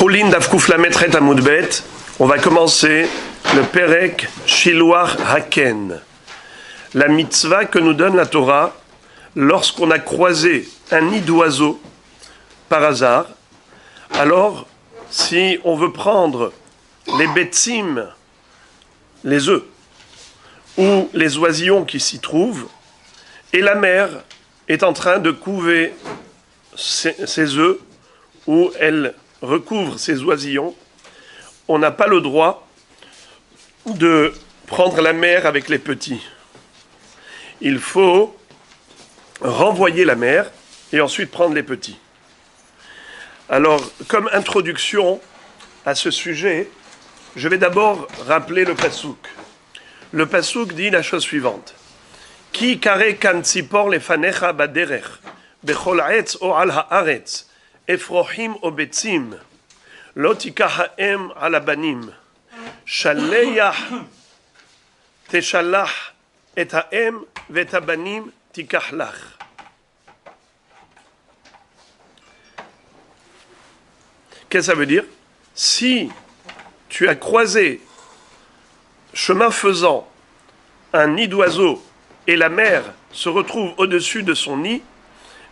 Choulin d'Afkouf la Metret Amoudbet, on va commencer le Perek Shiloach Haken, la mitzvah que nous donne la Torah lorsqu'on a croisé un nid d'oiseau par hasard. Alors, si on veut prendre les betzim, les œufs, ou les oisillons qui s'y trouvent, et la mère est en train de couver ses œufs, ou elle recouvre ses oisillons, on n'a pas le droit de prendre la mère avec les petits. Il faut renvoyer la mère et ensuite prendre les petits. Alors, comme introduction à ce sujet, je vais d'abord rappeler le pasouk. Le pasouk dit la chose suivante. Ki kare kan tzipor lefanecha baderech, bechol ha'etz o al ha'aretz, efrohim o betzim, lo tikach ha'em al habanim, shaleach teshalach et ha'em vet habanim tikach lach. Qu'est-ce que ça veut dire? Si tu as croisé, chemin faisant, un nid d'oiseau et la mère se retrouve au-dessus de son nid,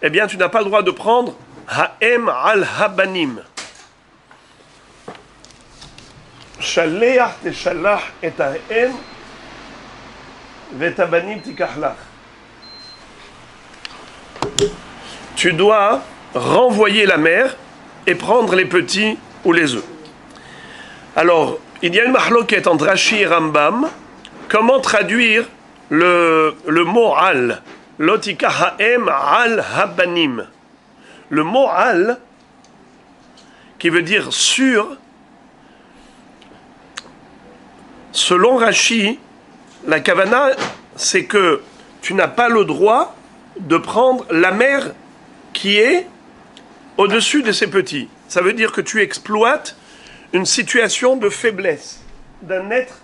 eh bien tu n'as pas le droit de prendre ha'em al habanim. Shaleach teshalach et ha'em vet habanim tikach lach. Tu dois renvoyer la mère et prendre les petits ou les œufs. Alors, il y a une mahloket entre Rashi et Rambam. Comment traduire le mot al? Lotika ha'em al habanim. Le mot al, qui veut dire sur, selon Rashi, la kavana, c'est que tu n'as pas le droit de prendre la mère qui est au-dessus de ses petits. Ça veut dire que tu exploites une situation de faiblesse d'un être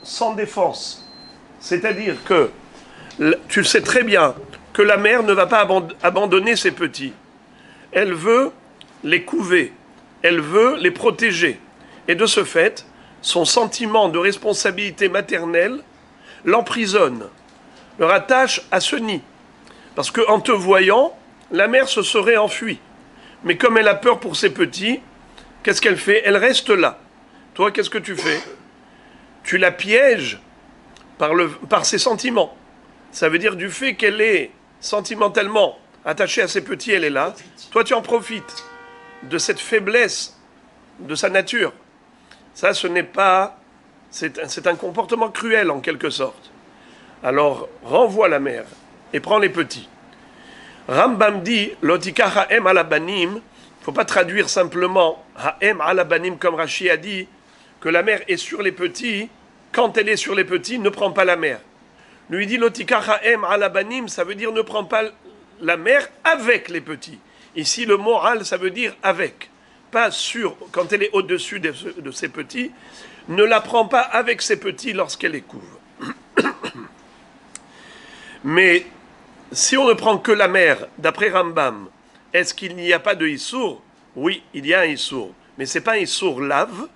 sans défense. C'est-à-dire que tu sais très bien que la mère ne va pas abandonner ses petits. Elle veut les couver, elle veut les protéger. Et de ce fait, son sentiment de responsabilité maternelle l'emprisonne, le rattache à ce nid. Parce qu'en te voyant, la mère se serait enfuie. Mais comme elle a peur pour ses petits, qu'est-ce qu'elle fait? Elle reste là. Toi, qu'est-ce que tu fais? Tu la pièges par ses sentiments. Ça veut dire du fait qu'elle est sentimentalement attachée à ses petits, elle est là. Toi, tu en profites de cette faiblesse de sa nature. Ça, ce n'est pas... C'est un comportement cruel, en quelque sorte. Alors, renvoie la mère et prends les petits. Rambam dit, Lotika ha'em al habanim, il ne faut pas traduire simplement ha'em al habanim comme Rashi a dit, que la mère est sur les petits. Quand elle est sur les petits, ne prends pas la mère. Lui dit, Lotika ha'em al habanim, ça veut dire ne prends pas la mère avec les petits. Ici, le mot al, ça veut dire avec. Pas sur, quand elle est au-dessus de ses petits, ne la prends pas avec ses petits lorsqu'elle les couvre. Mais si on ne prend que la mère, d'après Rambam, est-ce qu'il n'y a pas de Issour? Oui, il y a un Issour. Mais ce n'est pas un Issour lave,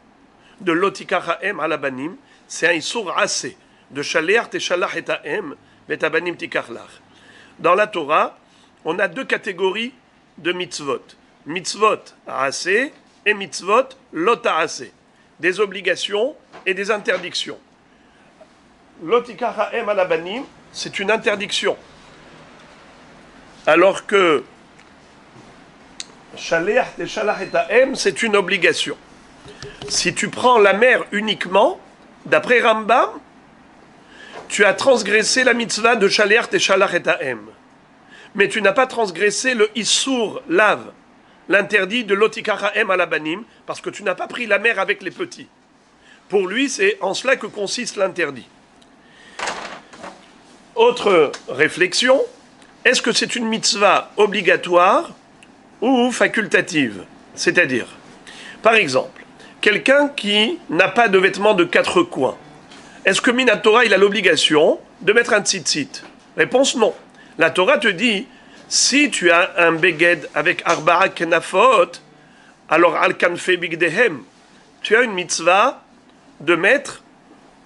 de Lotika ha'em al habanim, c'est un Issour assez, de Shaleach teshalach et ha'em, vet habanim tikach lach. Dans la Torah, on a deux catégories de mitzvot. Mitzvot assez et mitzvot lot assez. Des obligations et des interdictions. Lotika ha'em al habanim, c'est une interdiction. Alors que Shaleach teshalach et ha'em, c'est une obligation. Si tu prends la mère uniquement, d'après Rambam, tu as transgressé la mitzvah de Shaleach teshalach et ha'em. Mais tu n'as pas transgressé le Issour lave, l'interdit de Lotika ha'em al habanim, parce que tu n'as pas pris la mère avec les petits. Pour lui, c'est en cela que consiste l'interdit. Autre réflexion, est-ce que c'est une mitzvah obligatoire ou facultative? C'est-à-dire, par exemple, quelqu'un qui n'a pas de vêtements de 4 coins, est-ce que Minatora, il a l'obligation de mettre un tzitzit? Réponse non. La Torah te dit, si tu as un beged avec arba'a kenafot, alors al kanfe bigdehem, tu as une mitzvah de mettre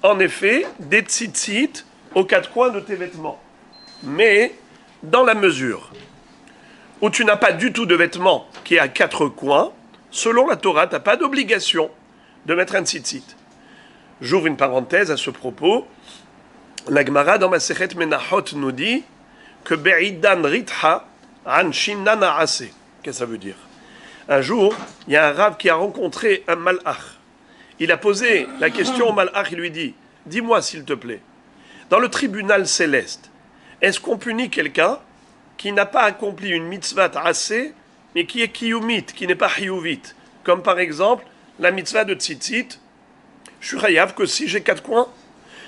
en effet des tzitzit aux quatre coins de tes vêtements. Mais dans la mesure où tu n'as pas du tout de vêtements qui est à quatre coins, selon la Torah, tu n'as pas d'obligation de mettre un tzitzit. J'ouvre une parenthèse à ce propos. La Gemara dans Masechet Menachot nous dit que Be'idan Ritha An Shinna Na'ase. Qu'est-ce que ça veut dire? Un jour, il y a un rave qui a rencontré un malach. Il a posé la question au malach, il lui dit, dis-moi s'il te plaît, dans le tribunal céleste, est-ce qu'on punit quelqu'un qui n'a pas accompli une mitzvah assez, mais qui est kiyumit, qui n'est pas hiyuvit, comme par exemple la mitzvah de tzitzit? Je suis chayav que si j'ai quatre coins.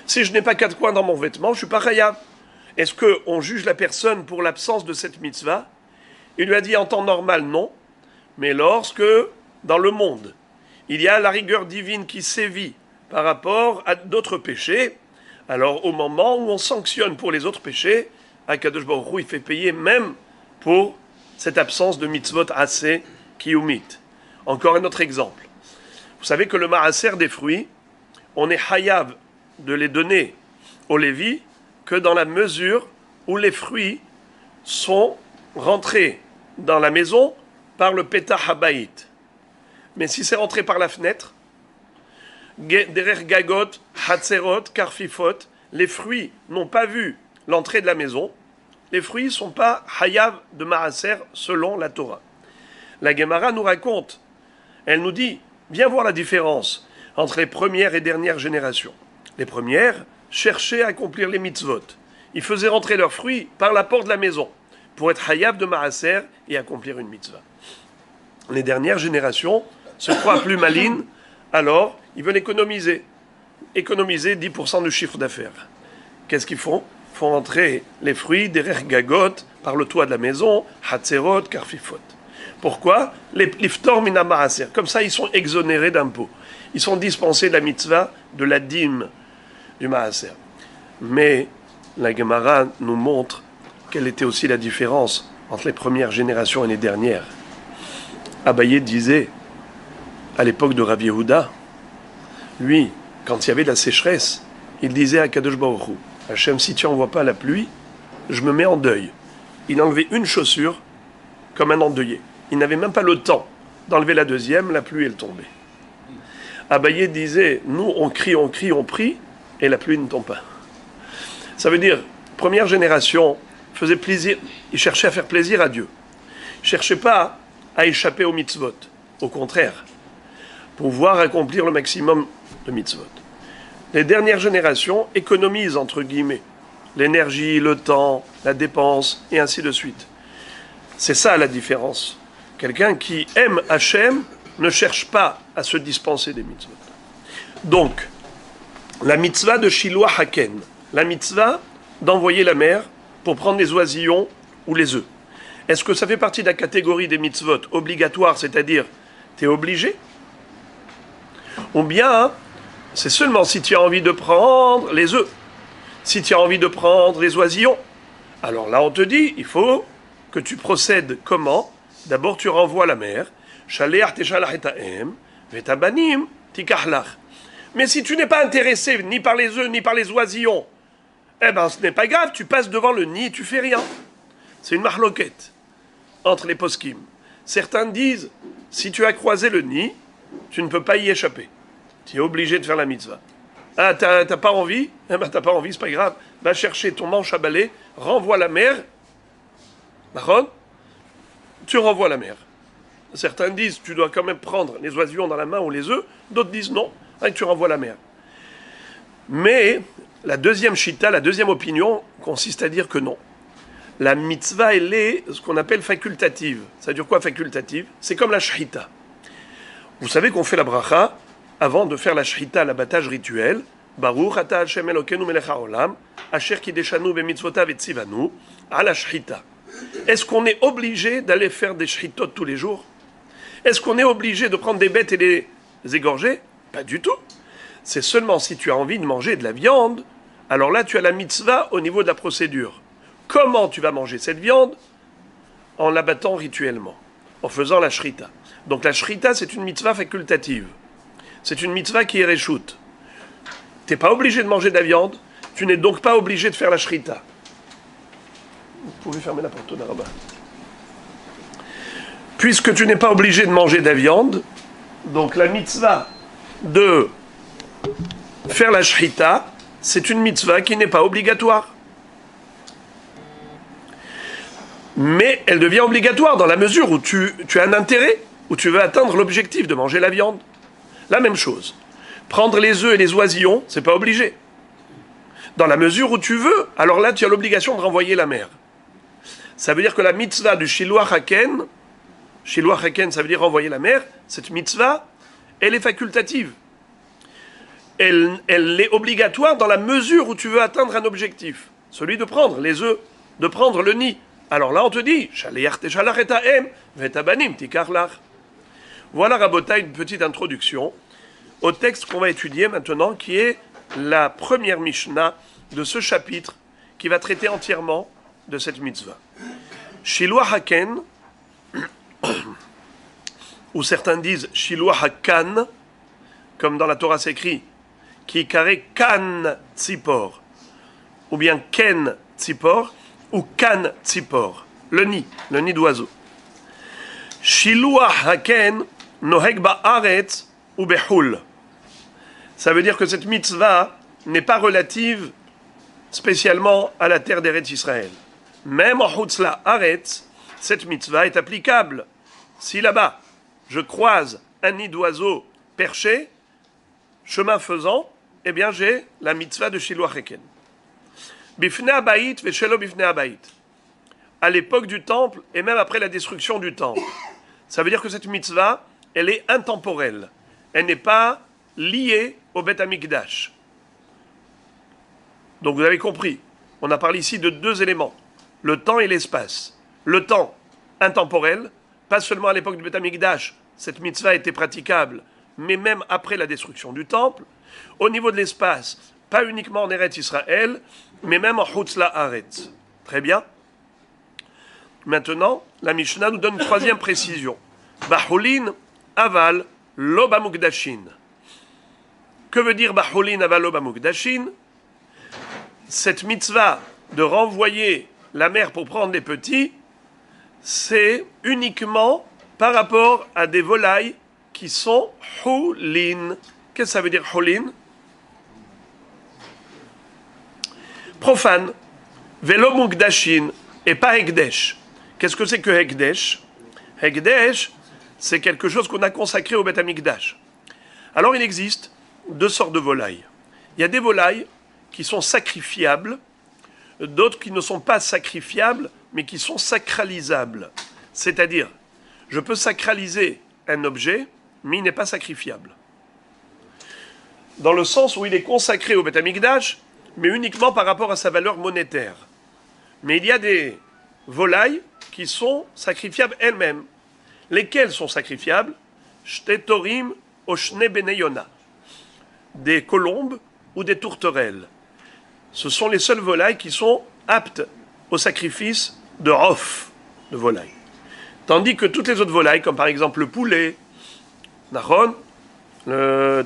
Si je n'ai pas quatre coins dans mon vêtement, je ne suis pas chayav. Est-ce qu'on juge la personne pour l'absence de cette mitzvah? Il lui a dit en temps normal non, mais lorsque dans le monde il y a la rigueur divine qui sévit par rapport à d'autres péchés, alors au moment où on sanctionne pour les autres péchés, Akadosh Baruch Hu, il fait payer même pour cette absence de mitzvot assez kiyumit. Encore un autre exemple. Vous savez que le maaser des fruits, on est hayav de les donner aux Lévis que dans la mesure où les fruits sont rentrés dans la maison par le Petah Habayit. Mais si c'est rentré par la fenêtre, Derer Gagot, Hatzerot, Karfifot, les fruits n'ont pas vu l'entrée de la maison, les fruits ne sont pas hayav de maaser selon la Torah. La Gemara nous raconte, elle nous dit, viens voir la différence entre les premières et dernières générations. Les premières cherchaient à accomplir les mitzvot. Ils faisaient rentrer leurs fruits par la porte de la maison pour être hayav de maaser et accomplir une mitzvah. Les dernières générations se croient plus malines, alors ils veulent économiser 10% du chiffre d'affaires. Qu'est-ce qu'ils font? Ils font rentrer les fruits des gagot par le toit de la maison, hatzerot, karfifot. Pourquoi? Les liftor mina maaser. Comme ça, ils sont exonérés d'impôts. Ils sont dispensés de la mitzvah, de la dîme du maaser. Mais la Gemara nous montre quelle était aussi la différence entre les premières générations et les dernières. Abaye disait, à l'époque de Rav Yehuda, lui, quand il y avait de la sécheresse, il disait à Kadosh Baruch Hu, Hachem, si tu n'envoies pas la pluie, je me mets en deuil. Il enlevait une chaussure comme un endeuillé. Il n'avait même pas le temps d'enlever la deuxième, la pluie elle tombait. Abaye disait, nous on crie, on prie, et la pluie ne tombe pas. Ça veut dire, première génération faisait plaisir, il cherchait à faire plaisir à Dieu. Il ne cherchait pas à échapper aux mitzvot. Au contraire, pouvoir accomplir le maximum de mitzvot. Les dernières générations économisent, entre guillemets, l'énergie, le temps, la dépense, et ainsi de suite. C'est ça la différence. Quelqu'un qui aime Hachem ne cherche pas à se dispenser des mitzvot. Donc, la mitzvah de Shiloah Haken, la mitzvah d'envoyer la mer pour prendre les oisillons ou les œufs. Est-ce que ça fait partie de la catégorie des mitzvot obligatoires, c'est-à-dire tu es obligé? Ou bien, c'est seulement si tu as envie de prendre les œufs, si tu as envie de prendre les oisillons. Alors là, on te dit, il faut que tu procèdes comment? D'abord, tu renvoies la mer. Mais si tu n'es pas intéressé ni par les œufs, ni par les oisillons, eh ben, ce n'est pas grave, tu passes devant le nid et tu fais rien. C'est une marloquette entre les poskim. Certains disent, si tu as croisé le nid, tu ne peux pas y échapper. Tu es obligé de faire la mitzvah. Ah, t'as pas envie? Eh ben, t'as pas envie, c'est pas grave. Va chercher ton manche à balai, renvoie la mer. Maron, tu renvoies la mer. Certains disent, tu dois quand même prendre les oisillons dans la main ou les œufs. D'autres disent non, et tu renvoies la mer. Mais la deuxième shita, la deuxième opinion, consiste à dire que non. La mitzvah, elle est ce qu'on appelle facultative. Ça veut dire quoi facultative? C'est comme la shchita. Vous savez qu'on fait la bracha avant de faire la shchita, l'abattage rituel. Baruch ata Hashem Elokeinu melech haolam, asher kideshanu bemitzvotav et tzivanu, à la shchita. Est-ce qu'on est obligé d'aller faire des shchitot tous les jours? Est-ce qu'on est obligé de prendre des bêtes et les égorger? Pas du tout. C'est seulement si tu as envie de manger de la viande, alors là tu as la mitzvah au niveau de la procédure. Comment tu vas manger cette viande? En l'abattant rituellement. en faisant la shrita. Donc la shrita, c'est une mitzvah facultative. C'est une mitzvah qui est réchoute. Tu n'es pas obligé de manger de la viande, tu n'es donc pas obligé de faire la shrita. Vous pouvez fermer la porte là-bas. Puisque tu n'es pas obligé de manger de la viande, donc la mitzvah de faire la shrita, c'est une mitzvah qui n'est pas obligatoire. Mais elle devient obligatoire dans la mesure où tu as un intérêt, où tu veux atteindre l'objectif de manger la viande. La même chose. Prendre les œufs et les oisillons, c'est pas obligé. Dans la mesure où tu veux, alors là tu as l'obligation de renvoyer la mer. Ça veut dire que la mitzvah du Shiloh Haken, Shiloh Haken ça veut dire renvoyer la mer, cette mitzvah, elle est facultative. Elle est obligatoire dans la mesure où tu veux atteindre un objectif. Celui de prendre les œufs, de prendre le nid. Alors là on te dit, voilà Rabotai, une petite introduction au texte qu'on va étudier maintenant, qui est la première Mishnah de ce chapitre, qui va traiter entièrement de cette mitzvah. Shiloh Haken, ou certains disent Shiloh Hakan, comme dans la Torah s'écrit, qui est carré Kan Tzipor, ou bien Ken Tzipor, ou Kan Tzipor, le nid d'oiseau. Shiloh Haken noheg ba'aretz ou behul. Ça veut dire que cette mitzvah n'est pas relative spécialement à la terre d'Eretz Israël. Même en Hutzla Aretz, cette mitzvah est applicable. Si là-bas, je croise un nid d'oiseau perché, chemin faisant, eh bien j'ai la mitzvah de Shiloh Haken. Bifnei Abayit veshelo bifnei Abayit. À l'époque du temple et même après la destruction du temple. Ça veut dire que cette mitzvah, elle est intemporelle. Elle n'est pas liée au Beth Amikdash. Donc vous avez compris, on a parlé ici de deux éléments, le temps et l'espace. Le temps intemporel, pas seulement à l'époque du Beth Amikdash, cette mitzvah était praticable, mais même après la destruction du temple. Au niveau de l'espace, pas uniquement en Eretz Israël, mais même en Hutzla Aretz. Très bien. Maintenant, la Mishnah nous donne une troisième précision. Bahulin aval lo bamukdashin. Que veut dire Bahulin aval lo bamukdashin? Cette mitzvah de renvoyer la mère pour prendre les petits, c'est uniquement par rapport à des volailles qui sont hulin. Qu'est-ce que ça veut dire hulin? Profane. Velo mukdashin et pas hekdesh. Qu'est-ce que c'est que hekdesh? Hekdesh, c'est quelque chose qu'on a consacré au Beth Amikdash. Alors il existe deux sortes de volailles. Il y a des volailles qui sont sacrifiables, d'autres qui ne sont pas sacrifiables, mais qui sont sacralisables. C'est-à-dire, je peux sacraliser un objet, mais il n'est pas sacrifiable. Dans le sens où il est consacré au Beth Amikdash, mais uniquement par rapport à sa valeur monétaire. Mais il y a des volailles qui sont sacrifiables elles-mêmes. Lesquelles sont sacrifiables? Shtetorim o shne beneyona. Des colombes ou des tourterelles. Ce sont les seules volailles qui sont aptes au sacrifice de rof, de volaille. Tandis que toutes les autres volailles, comme par exemple le poulet, naron,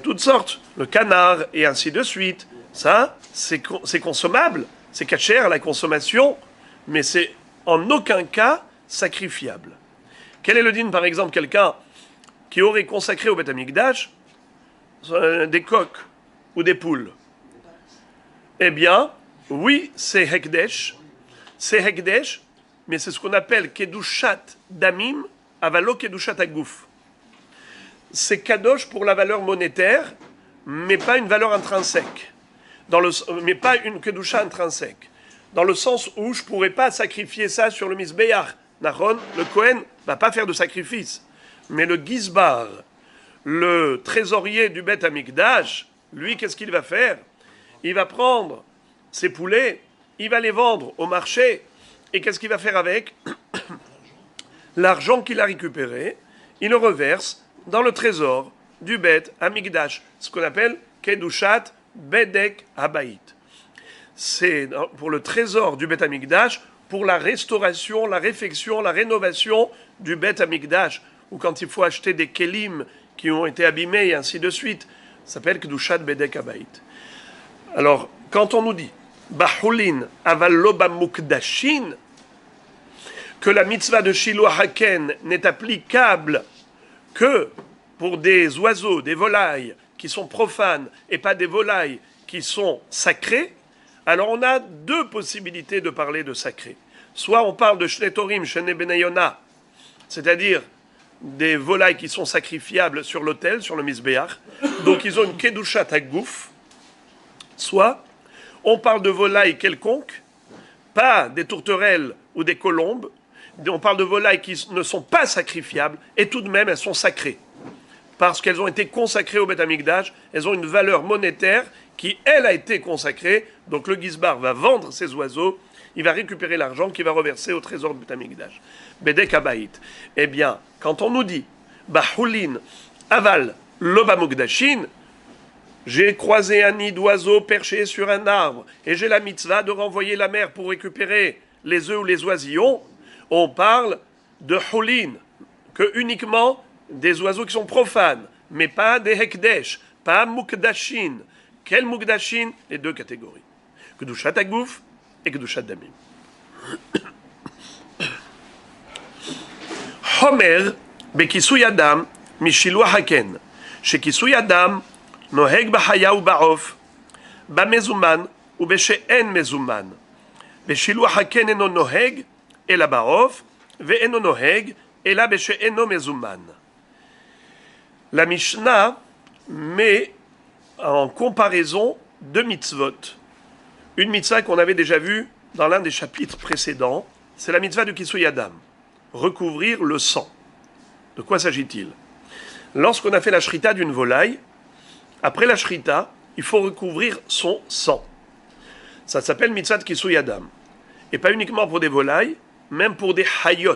toutes sortes, le canard et ainsi de suite, ça, c'est consommable, c'est caché à la consommation, mais c'est en aucun cas sacrifiable. Quel est le din, par exemple, quelqu'un qui aurait consacré au Beth Amikdash des coqs ou des poules? Eh bien, oui, c'est Hekdesh, mais c'est ce qu'on appelle Kedushat Damim, Avalo Kedushat Agouf. C'est Kadosh pour la valeur monétaire, mais pas une valeur intrinsèque. Mais pas une Kedusha intrinsèque. Dans le sens où je ne pourrais pas sacrifier ça sur le Misbéach. Nahon, le Kohen, ne va pas faire de sacrifice. Mais le Gizbar, le trésorier du Beth Amikdash, lui, qu'est-ce qu'il va faire? Il va prendre ses poulets, il va les vendre au marché, et qu'est-ce qu'il va faire avec? L'argent qu'il a récupéré, il le reverse dans le trésor du Beth Amikdash, ce qu'on appelle Kedushat Bedek Habayit. C'est pour le trésor du Beth Amikdash, pour la restauration, la réfection, la rénovation du Bet Amikdash, ou quand il faut acheter des kelim qui ont été abîmés et ainsi de suite. Ça s'appelle Kedushat Bedek Habayit. Alors, quand on nous dit Bahulin aval lo bamukdashin, que la mitzvah de Shiloh Haken n'est applicable que pour des oiseaux, des volailles qui sont profanes et pas des volailles qui sont sacrées, alors on a deux possibilités de parler de sacré. Soit on parle de Shnetorim, Shene Benayona, c'est-à-dire des volailles qui sont sacrifiables sur l'autel, sur le Mizbeach, donc ils ont une Kedushat Hagouf, soit on parle de volailles quelconques, pas des tourterelles ou des colombes, on parle de volailles qui ne sont pas sacrifiables, et tout de même elles sont sacrées. Parce qu'elles ont été consacrées au Beth Amikdash, elles ont une valeur monétaire qui, elle, a été consacrée. Donc le Gizbar va vendre ces oiseaux, il va récupérer l'argent qu'il va reverser au trésor du Beth Amikdash. Bedek Habayit. Eh bien, quand on nous dit Bahulin aval loba mukdashin, j'ai croisé un nid d'oiseaux perché sur un arbre et j'ai la mitzvah de renvoyer la mer pour récupérer les œufs ou les oisillons, on parle de hulin, que uniquement des oiseaux qui sont profanes, mais pas des hekdesh, pas mukdashin. Quel mukdashin? Les deux catégories. Kedushat Hagouf et Kedushat Damim. Homer bekisui adam mishiloh haken, shekisui adam noheg bahaya uba'of, bamezuman ubeshe'en mezuman. Beshiloh haken eno noheg ela ba'of, ve'eno noheg ela beshe'eno mezuman. La Mishnah met en comparaison deux mitzvot. Une mitzvah qu'on avait déjà vue dans l'un des chapitres précédents, c'est la mitzvah de Kisui Adam, recouvrir le sang. De quoi s'agit-il? Lorsqu'on a fait la shrita d'une volaille, après la shrita, il faut recouvrir son sang. Ça s'appelle mitzvah de Kisui Adam. Et pas uniquement pour des volailles, même pour des hayot,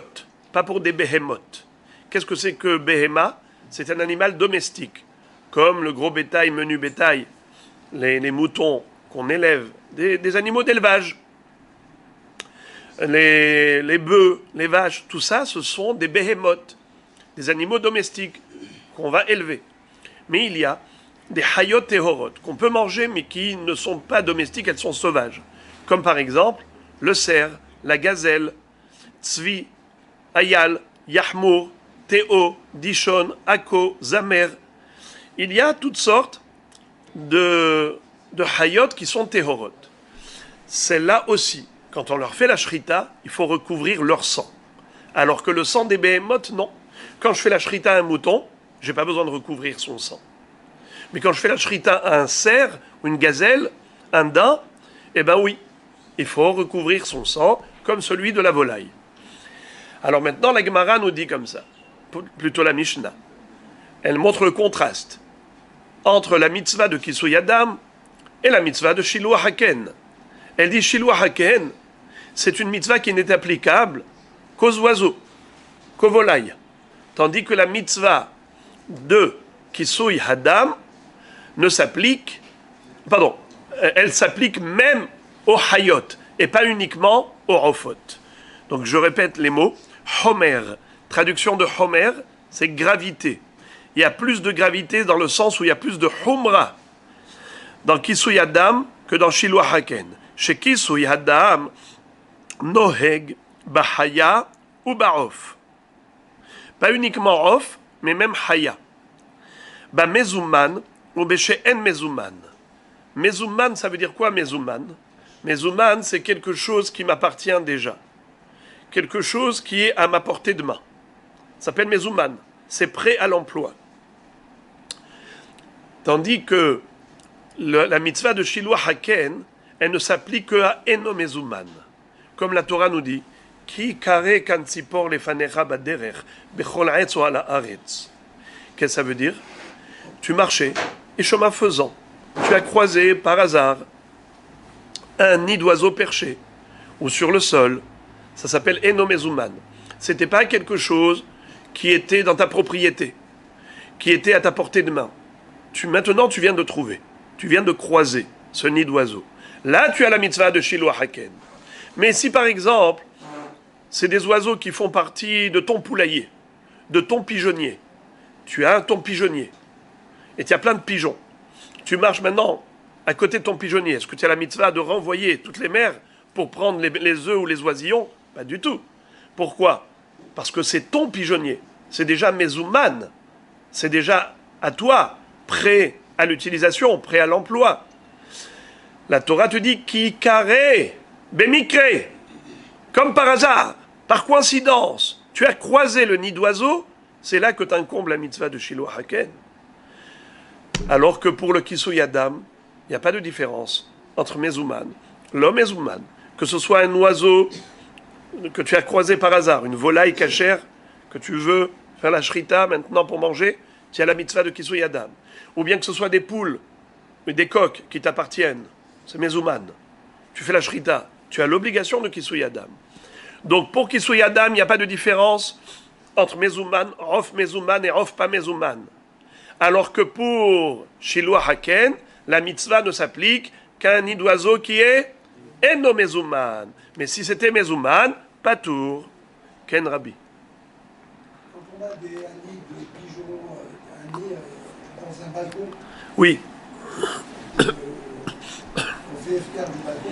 pas pour des behemoth. Qu'est-ce que c'est que behema? C'est un animal domestique, comme le gros bétail, menu bétail, les moutons qu'on élève, des animaux d'élevage, les bœufs, les vaches, tout ça, ce sont des behemoths, des animaux domestiques qu'on va élever. Mais il y a des hayot tehorot qu'on peut manger, mais qui ne sont pas domestiques, elles sont sauvages. Comme par exemple le cerf, la gazelle, tzvi, ayal, yahmour, Théo, Dishon, Ako, Zamer. Il y a toutes sortes de hayot qui sont tehorot. Celles-là aussi, quand on leur fait la shrita, il faut recouvrir leur sang. Alors que le sang des behemoths, non. Quand je fais la shrita à un mouton, je n'ai pas besoin de recouvrir son sang. Mais quand je fais la shrita à un cerf, ou une gazelle, un daim, eh bien oui, il faut recouvrir son sang comme celui de la volaille. Alors maintenant, la Gemara nous dit comme ça. Plutôt la Mishnah. Elle montre le contraste entre la mitzvah de Kisui Adam et la mitzvah de Shiloh Haken. Elle dit Shiloh Haken, c'est une mitzvah qui n'est applicable qu'aux oiseaux, qu'aux volailles. Tandis que la mitzvah de Kisui Adam ne s'applique, elle s'applique même aux hayot et pas uniquement aux rofot. Donc je répète les mots. Homer. Traduction de Homer, c'est gravité. Il y a plus de gravité dans le sens où il y a plus de humra dans Kisui Adam que dans Shiloh Haken. Chez Kisui Adam, noheg, bahaya ou baof. Pas uniquement off, mais même haya. Ba mezuman ou beshe'en mezuman. Mezuman, ça veut dire quoi mezuman? Mezuman, c'est quelque chose qui m'appartient déjà. Quelque chose qui est à ma portée de main. Ça s'appelle Mezuman, c'est prêt à l'emploi. Tandis que la mitzvah de Shiloh Haken, elle ne s'applique que à Eno Mezuman. Comme la Torah nous dit, Ki kare kan tzipor lefanecha baderech, bechol ha'etz o ala haaretz. Qu'est-ce que ça veut dire? Tu marchais, et chemin faisant, tu as croisé par hasard un nid d'oiseau perché, ou sur le sol. Ça s'appelle Eno Mezuman. C'était pas quelque chose qui était dans ta propriété, qui était à ta portée de main. Maintenant, tu viens de trouver, tu viens de croiser ce nid d'oiseau. Là, tu as la mitzvah de Shiloh Haken. Mais si, par exemple, c'est des oiseaux qui font partie de ton poulailler, de ton pigeonnier. Tu as ton pigeonnier. Et tu as plein de pigeons. Tu marches maintenant à côté de ton pigeonnier. Est-ce que tu as la mitzvah de renvoyer toutes les mères pour prendre les œufs ou les oisillons? Pas du tout. Pourquoi? Parce que c'est ton pigeonnier. C'est déjà mezouman. C'est déjà à toi, prêt à l'utilisation, prêt à l'emploi. La Torah te dit ki karé, bemikre. Comme par hasard, par coïncidence, tu as croisé le nid d'oiseau, c'est là que t'incombe la mitzvah de Shiloh Haken. Alors que pour le Kisui Adam, il n'y a pas de différence entre mezouman, l'homme mezouman, que ce soit un oiseau que tu as croisé par hasard, une volaille cachère que tu veux faire la shrita maintenant pour manger, tu as la mitzvah de Kisui Adam. Ou bien que ce soit des poules, des coqs qui t'appartiennent, c'est mezouman. Tu fais la shrita, tu as l'obligation de Kisui Adam. Donc pour Kisui Adam, il n'y a pas de différence entre mezouman, rof mezouman et rof pas mezouman. Alors que pour Shiloh Haken, la mitzvah ne s'applique qu'à un nid d'oiseau qui est eno mezouman. Mais si c'était mezouman, patour, ken rabbi. Quand on a un nid de pigeons, un nid dans un balcon, oui. On fait efcar du balcon.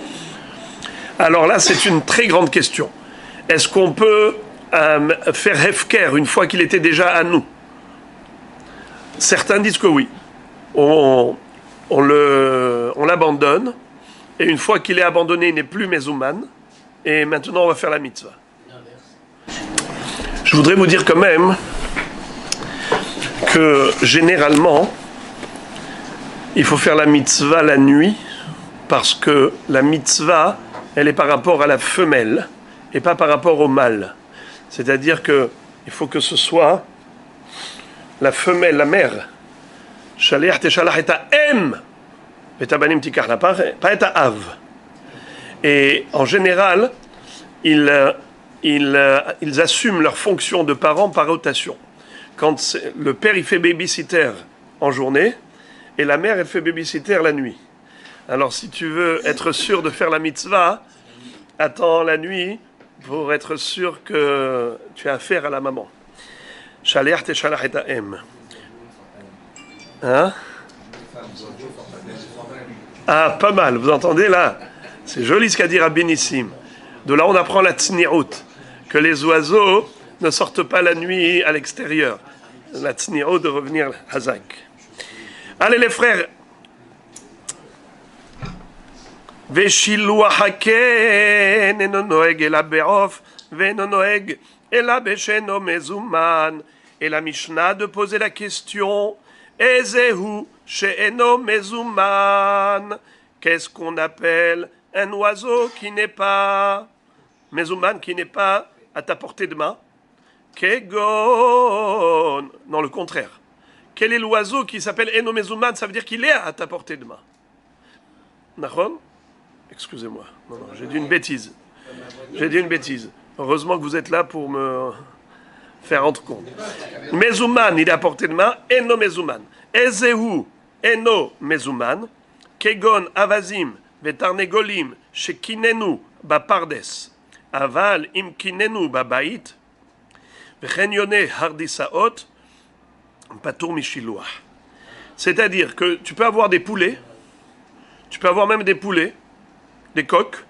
Alors là, c'est une très grande question. Est-ce qu'on peut faire hefker une fois qu'il était déjà à nous? Certains disent que oui. On l'abandonne, et une fois qu'il est abandonné, il n'est plus mezouman, et maintenant on va faire la mitzvah. Je voudrais vous dire quand même que généralement, il faut faire la mitzvah la nuit, parce que la mitzvah, elle est par rapport à la femelle, et pas par rapport au mâle. C'est-à-dire qu'il faut que ce soit la femelle, la mère. Shaliach teshalach et em, betabanim tikach la pas et av. Et en général, ils assument leur fonction de parents par rotation. Quand le père il fait babysitter en journée et la mère elle fait babysitter la nuit. Alors si tu veux être sûr de faire la mitzvah, attends la nuit pour être sûr que tu as affaire à la maman. Shaliach teshalach et em. Hein? Ah, pas mal, vous entendez là? C'est joli ce qu'a dit Rabbi Nissim. De là, on apprend la tsni'ut, que les oiseaux ne sortent pas la nuit à l'extérieur. La tsni'ut de revenir hazak. Allez les frères. Veshiloh haken eno noeg ela be'of ve'eno noeg ela besheno mezouman. Et la Mishnah de poser la question Ezehu she'eno mezouman. Qu'est-ce qu'on appelle un oiseau qui n'est pas mezouman, qui n'est pas à ta portée de main? Kegon. Non, le contraire. Quel est l'oiseau qui s'appelle eno mezouman? Ça veut dire qu'il est à ta portée de main. Nachon? Excusez-moi. Non, j'ai dit une bêtise. Heureusement que vous êtes là pour me faire rendre compte. Mezouman, il est à portée de main. Eno mezouman. Ezehu, eno mezouman. Kegon avazim, vetarnegolim, shekinenu bapardes. Aval im kinenu babait. Vechenyone hardisaot. Patour mishiloah. C'est-à-dire que tu peux avoir des poulets, tu peux avoir même des poulets, des coqs,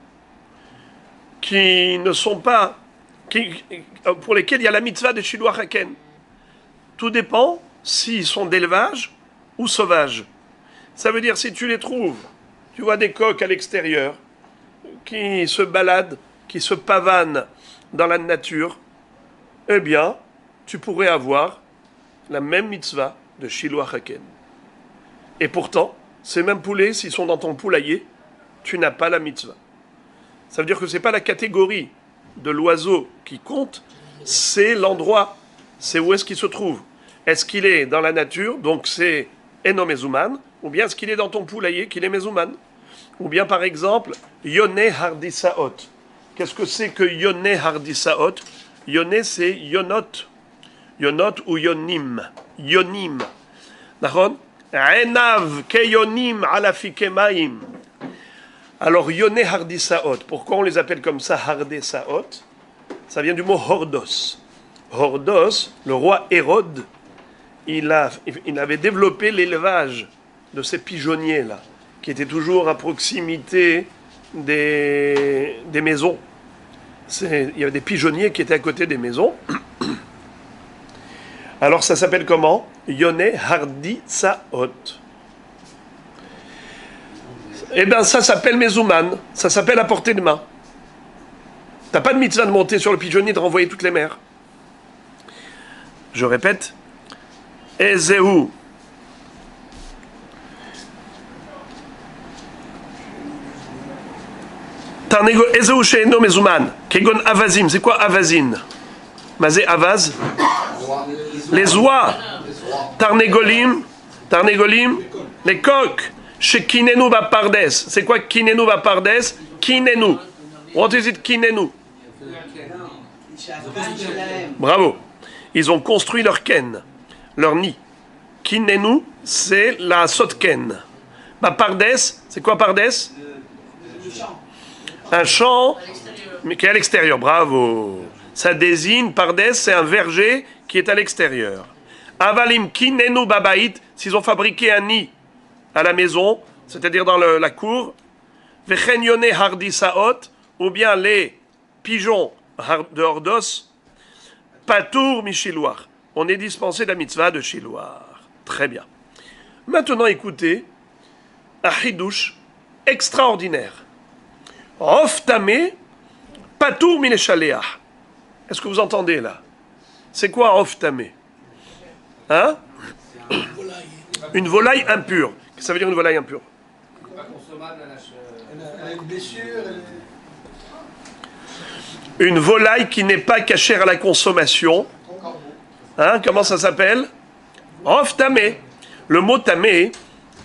qui ne sont pas, pour lesquels il y a la mitzvah de Shiloh Haken. Tout dépend s'ils sont d'élevage ou sauvages. Ça veut dire si tu les trouves, tu vois des coqs à l'extérieur, qui se baladent, qui se pavanent dans la nature, eh bien, tu pourrais avoir la même mitzvah de Shiloh Haken. Et pourtant, ces mêmes poulets, s'ils sont dans ton poulailler, tu n'as pas la mitzvah. Ça veut dire que ce n'est pas la catégorie de l'oiseau qui compte, c'est l'endroit, c'est où est-ce qu'il se trouve. Est-ce qu'il est dans la nature, donc c'est eno mezouman, ou bien est-ce qu'il est dans ton poulailler, qu'il est mezouman? Ou bien par exemple, yoneh hardisaot. Qu'est-ce que c'est que yoneh hardisaot? Yoneh, c'est yonot. Yonot ou yonim. Yonim. D'accord? Enav keyonim alafikemaim. Alors, yoneh hardisaot. Pourquoi on les appelle comme ça hardisaot? Ça vient du mot hordos. Hordos, le roi Hérode, il avait développé l'élevage de ces pigeonniers-là, qui étaient toujours à proximité des maisons. Il y avait des pigeonniers qui étaient à côté des maisons. Alors ça s'appelle comment? Yoné Hardi Tsaot. Eh bien ça s'appelle Mezouman, ça s'appelle à portée de main. T'as pas de mitzvah de monter sur le pigeonnier et de renvoyer toutes les mers. Je répète. Ezeu. Ezeu she'eno mezouman. Kegon avazim. C'est quoi avazin? Mazé avaz? Les oies. Tarnegolim. Les coqs. Chez kinenu bapardes. C'est quoi kinenu bapardes? Kinenu. What is it kinenu? Bravo. Ils ont construit leur ken, leur nid. Kinenu, c'est la sotken. Bapardes, c'est quoi pardes? Un champ, mais qui est à l'extérieur. Bravo. Ça désigne, pardes, c'est un verger qui est à l'extérieur. Avalim kinenu babait, s'ils ont fabriqué un nid à la maison, c'est-à-dire dans la cour. Vechenyone hardisaot, ou bien les pigeons de Hordos, patour michiloir. On est dispensé de la mitzvah de chiloir. Très bien. Maintenant, écoutez, un chidouche extraordinaire. Rof tamé, patour mileshaleah. Est-ce que vous entendez là? C'est quoi rof tamé? Hein? Une volaille impure. Qu'est-ce que ça veut dire une volaille impure? Elle a une blessure. Une volaille qui n'est pas cachère à la consommation. Hein, comment ça s'appelle? Rof tamé. Le mot tamé,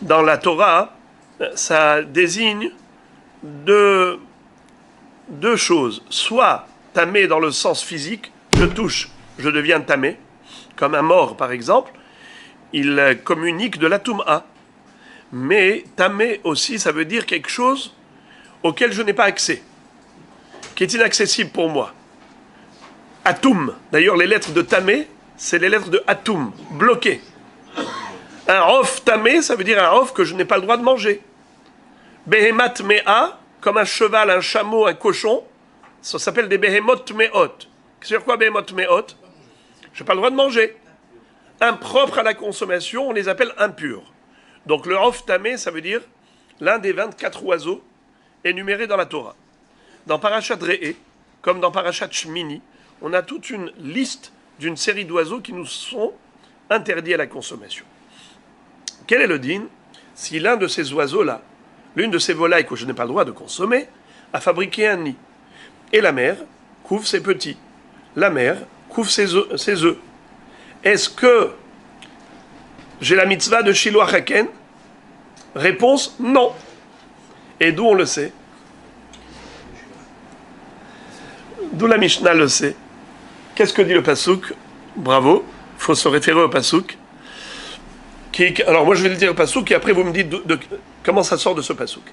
dans la Torah, ça désigne deux choses. Soit tamé dans le sens physique, je touche, je deviens tamé, comme un mort par exemple, il communique de la toum'a. Mais tamé aussi, ça veut dire quelque chose auquel je n'ai pas accès, qui est inaccessible pour moi. Atum. D'ailleurs, les lettres de tamé, c'est les lettres de atum, bloquées. Un rof tamé, ça veut dire un rof que je n'ai pas le droit de manger. Behemat mea, comme un cheval, un chameau, un cochon, ça s'appelle des behemot meot. C'est quoi behemot meot? Je n'ai pas le droit de manger. Impropres à la consommation, on les appelle impurs. Donc le rof tamé, ça veut dire l'un des 24 oiseaux énumérés dans la Torah. Dans Parashat Re'eh, comme dans Parashat Shmini, on a toute une liste d'une série d'oiseaux qui nous sont interdits à la consommation. Quel est le din si l'un de ces oiseaux-là, l'une de ces volailles que je n'ai pas le droit de consommer, a fabriqué un nid? Et la mère couvre ses petits. La mère couvre ses œufs. Est-ce que j'ai la mitzvah de Shiloh Haken? Réponse, non. Et d'où on le sait? D'où la Mishnah le sait. Qu'est-ce que dit le Passouk? Bravo, il faut se référer au Passouk. Alors moi je vais le dire au Passouk et après vous me dites comment ça sort de ce Passouk.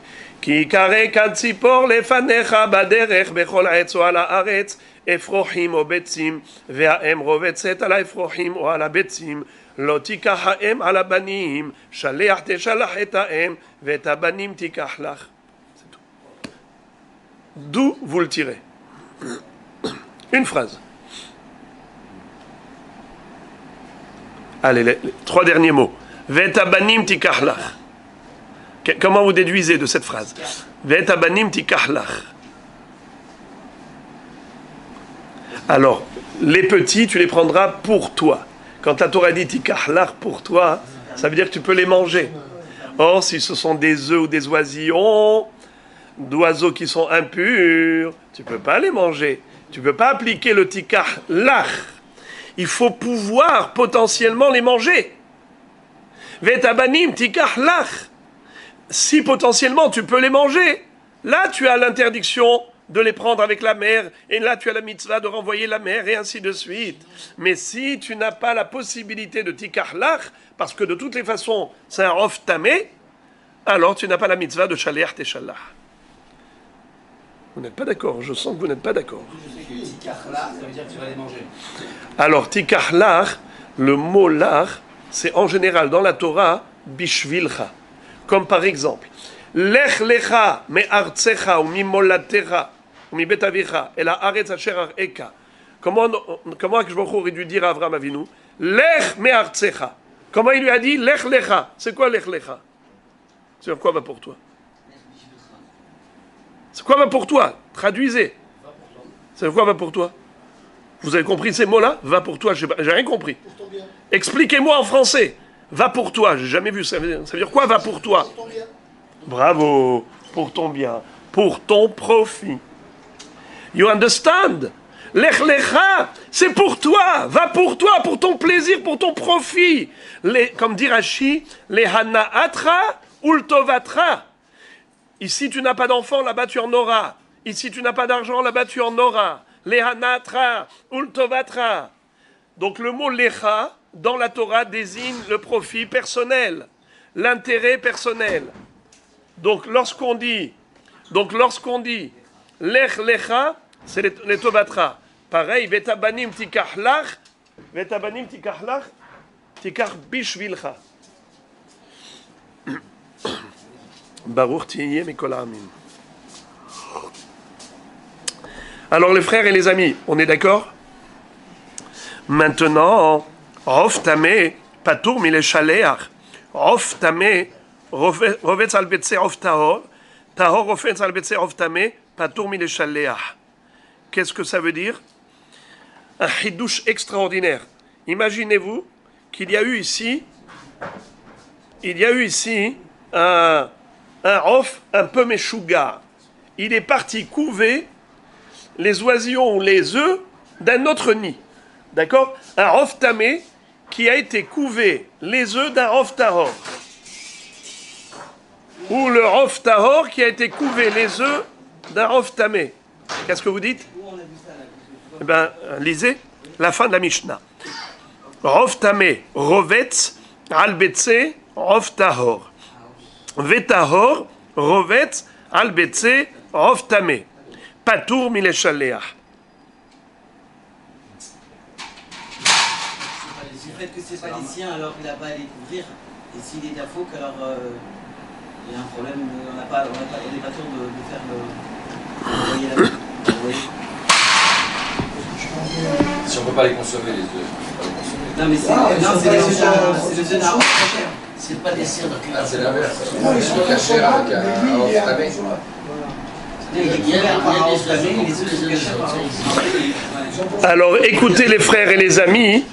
Ki kare katzipor lefanecha baderech bechol ha'etz o ala haaretz efrochim o betzim ve'ha'em rovetzet ala efrochim o ala betzim lo tikach ha'em ala banim shaleach teshalach et ha'em ve'et ha'banim tikach lach. C'est tout. D'où vous le tirez? Une phrase. Allez, les 3 derniers mots. Ve'etabanim tikachlach. Comment vous déduisez de cette phrase? Ve'etabanim tikachlach. Alors, les petits, tu les prendras pour toi. Quand la Torah dit tikachlach pour toi, ça veut dire que tu peux les manger. Or, si ce sont des œufs ou des oisillons, d'oiseaux qui sont impurs, tu ne peux pas les manger. Tu ne peux pas appliquer le tikachlach. Il faut pouvoir potentiellement les manger. Vetabanim tikachlach. Si potentiellement tu peux les manger, là tu as l'interdiction de les prendre avec la mère, et là tu as la mitzvah de renvoyer la mère, et ainsi de suite. Mais si tu n'as pas la possibilité de tikachlach, parce que de toutes les façons c'est un rof tamé, alors tu n'as pas la mitzvah de shaleach teshalach. Vous n'êtes pas d'accord, je sens que vous n'êtes pas d'accord. Je sais que tikachla, ça veut dire que tu vas les manger. Alors, tikachlar, le mot lar, c'est en général dans la Torah, bishvilcha. Comme par exemple, lech lecha me artsecha ou mi molatecha ou mi betavicha et la aretz asher eka. Comment Akadosh Baruch Hu aurait dû dire à Avraham Avinu, lech me artsecha. Comment il lui a dit, lech lecha. C'est quoi lech lecha? C'est quoi va pour toi? C'est quoi va pour toi? Traduisez. C'est quoi va pour toi? Vous avez compris ces mots-là? Va pour toi, j'ai rien compris. Expliquez-moi en français. Va pour toi, j'ai jamais vu ça. Ça veut dire quoi, va pour toi? Bravo, pour ton bien, pour ton profit. You understand? Lech lecha, c'est pour toi, va pour toi, pour ton plaisir, pour ton profit. Comme dit Rashi, les hanaatra ultovatra. Ici tu n'as pas d'enfant, là-bas tu en auras. Ici tu n'as pas d'argent, là-bas tu en auras. Les hanatra ultovatra. Donc le mot lecha dans la Torah désigne le profit personnel, l'intérêt personnel. Donc lorsqu'on dit lech lecha, c'est les tovatra. Pareil, vetabanim tikachlach, tikach bishvilcha. Baruch tiyeh mikol ha'amim. Alors les frères et les amis, on est d'accord? Maintenant, Rof tameh patour mileshaleach. Rof tameh rovetz al betze rof tahor. Tahor rovetz al betze rof tameh patour mileshaleach. Qu'est-ce que ça veut dire? Un chidouche extraordinaire. Imaginez-vous qu'il y a eu ici un rof un peu meshuga. Il est parti couver les oisillons ou les œufs d'un autre nid. D'accord? Un rof tamé qui a été couvé les œufs d'un rof tahor. Ou le rof tahor qui a été couvé les œufs d'un rof tamé. Qu'est-ce que vous dites? Eh bien, lisez la fin de la Mishnah. Rof tamé, rovetz, al betze, rof tahor. Vetahor, rovetz, al betze, rof tamé. Patour mileshaleach. Le fait que c'est pas les siens, alors il n'a pas à les couvrir. Et s'il est d'afok, alors il y a un problème. On n'est pas sûr de faire envoyer la main. Si on ne peut pas les consommer, les œufs, on peut pas les consommer. Non, mais c'est les œufs d'arbre. C'est pas des cires de cuir. Ah, c'est l'inverse. Ils sont cachés avec un off tamé. Alors écoutez les frères et les amis,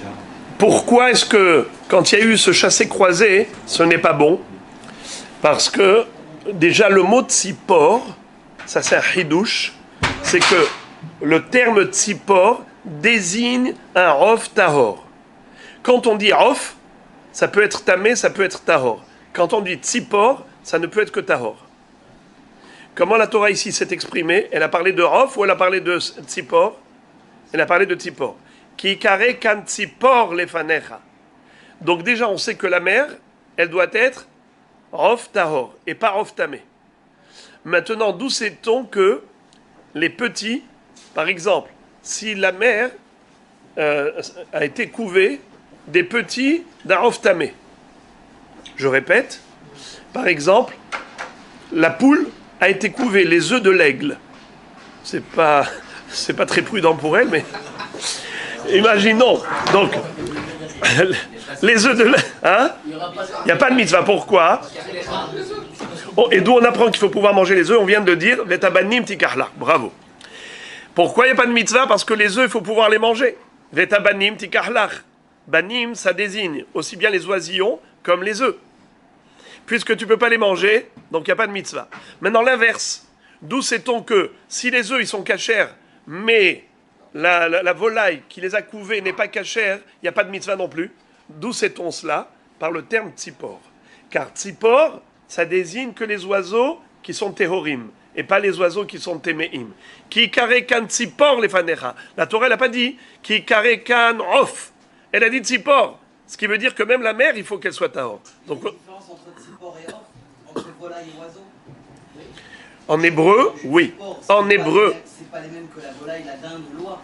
pourquoi est-ce que quand il y a eu ce chassé-croisé, ce n'est pas bon? Parce que déjà le mot tzipor, ça c'est un chidouche, c'est que le terme tzipor désigne un rof tahor. Quand on dit rof, ça peut être tamé, ça peut être tahor. Quand on dit tzipor, ça ne peut être que tahor. Comment la Torah ici s'est exprimée? Elle a parlé de rof ou elle a parlé de tzipor? Elle a parlé de tzipor. Ki kare kan tzipor lefanecha. Donc déjà on sait que la mère, elle doit être rof tahor et pas rof tamé. Maintenant, d'où sait-on que les petits, par exemple, si la mère a été couvée des petits d'un rof tamé. Je répète, par exemple, la poule a été couvée les œufs de l'aigle. C'est pas très prudent pour elle, mais imaginons. Donc, les œufs de l'aigle, hein? Il n'y a pas de mitzvah. Pourquoi? Et d'où on apprend qu'il faut pouvoir manger les œufs? On vient de le dire, vetabanim tikachlach. Bravo. Pourquoi il n'y a pas de mitzvah? Parce que les œufs, il faut pouvoir les manger. Vetabanim tikachlach. Banim, ça désigne aussi bien les oisillons comme les œufs. Puisque tu ne peux pas les manger, donc il n'y a pas de mitzvah. Maintenant, l'inverse. D'où sait-on que si les œufs, ils sont cachers, mais la volaille qui les a couvés n'est pas cachère, il n'y a pas de mitzvah non plus. D'où sait-on cela? Par le terme tzipor. Car tzipor, ça désigne que les oiseaux qui sont tehorim, et pas les oiseaux qui sont temeim. Ki kare kan tzipor lefanecha. La Torah, elle n'a pas dit ki kare kan rof. Elle a dit tzipor. Ce qui veut dire que même la mère, il faut qu'elle soit tahor. Donc, il y a une différence entre tzipor et off, entre volaille et oiseau? En hébreu, oui. En hébreu, C'est pas les mêmes que la volaille, la dinde ou l'oie.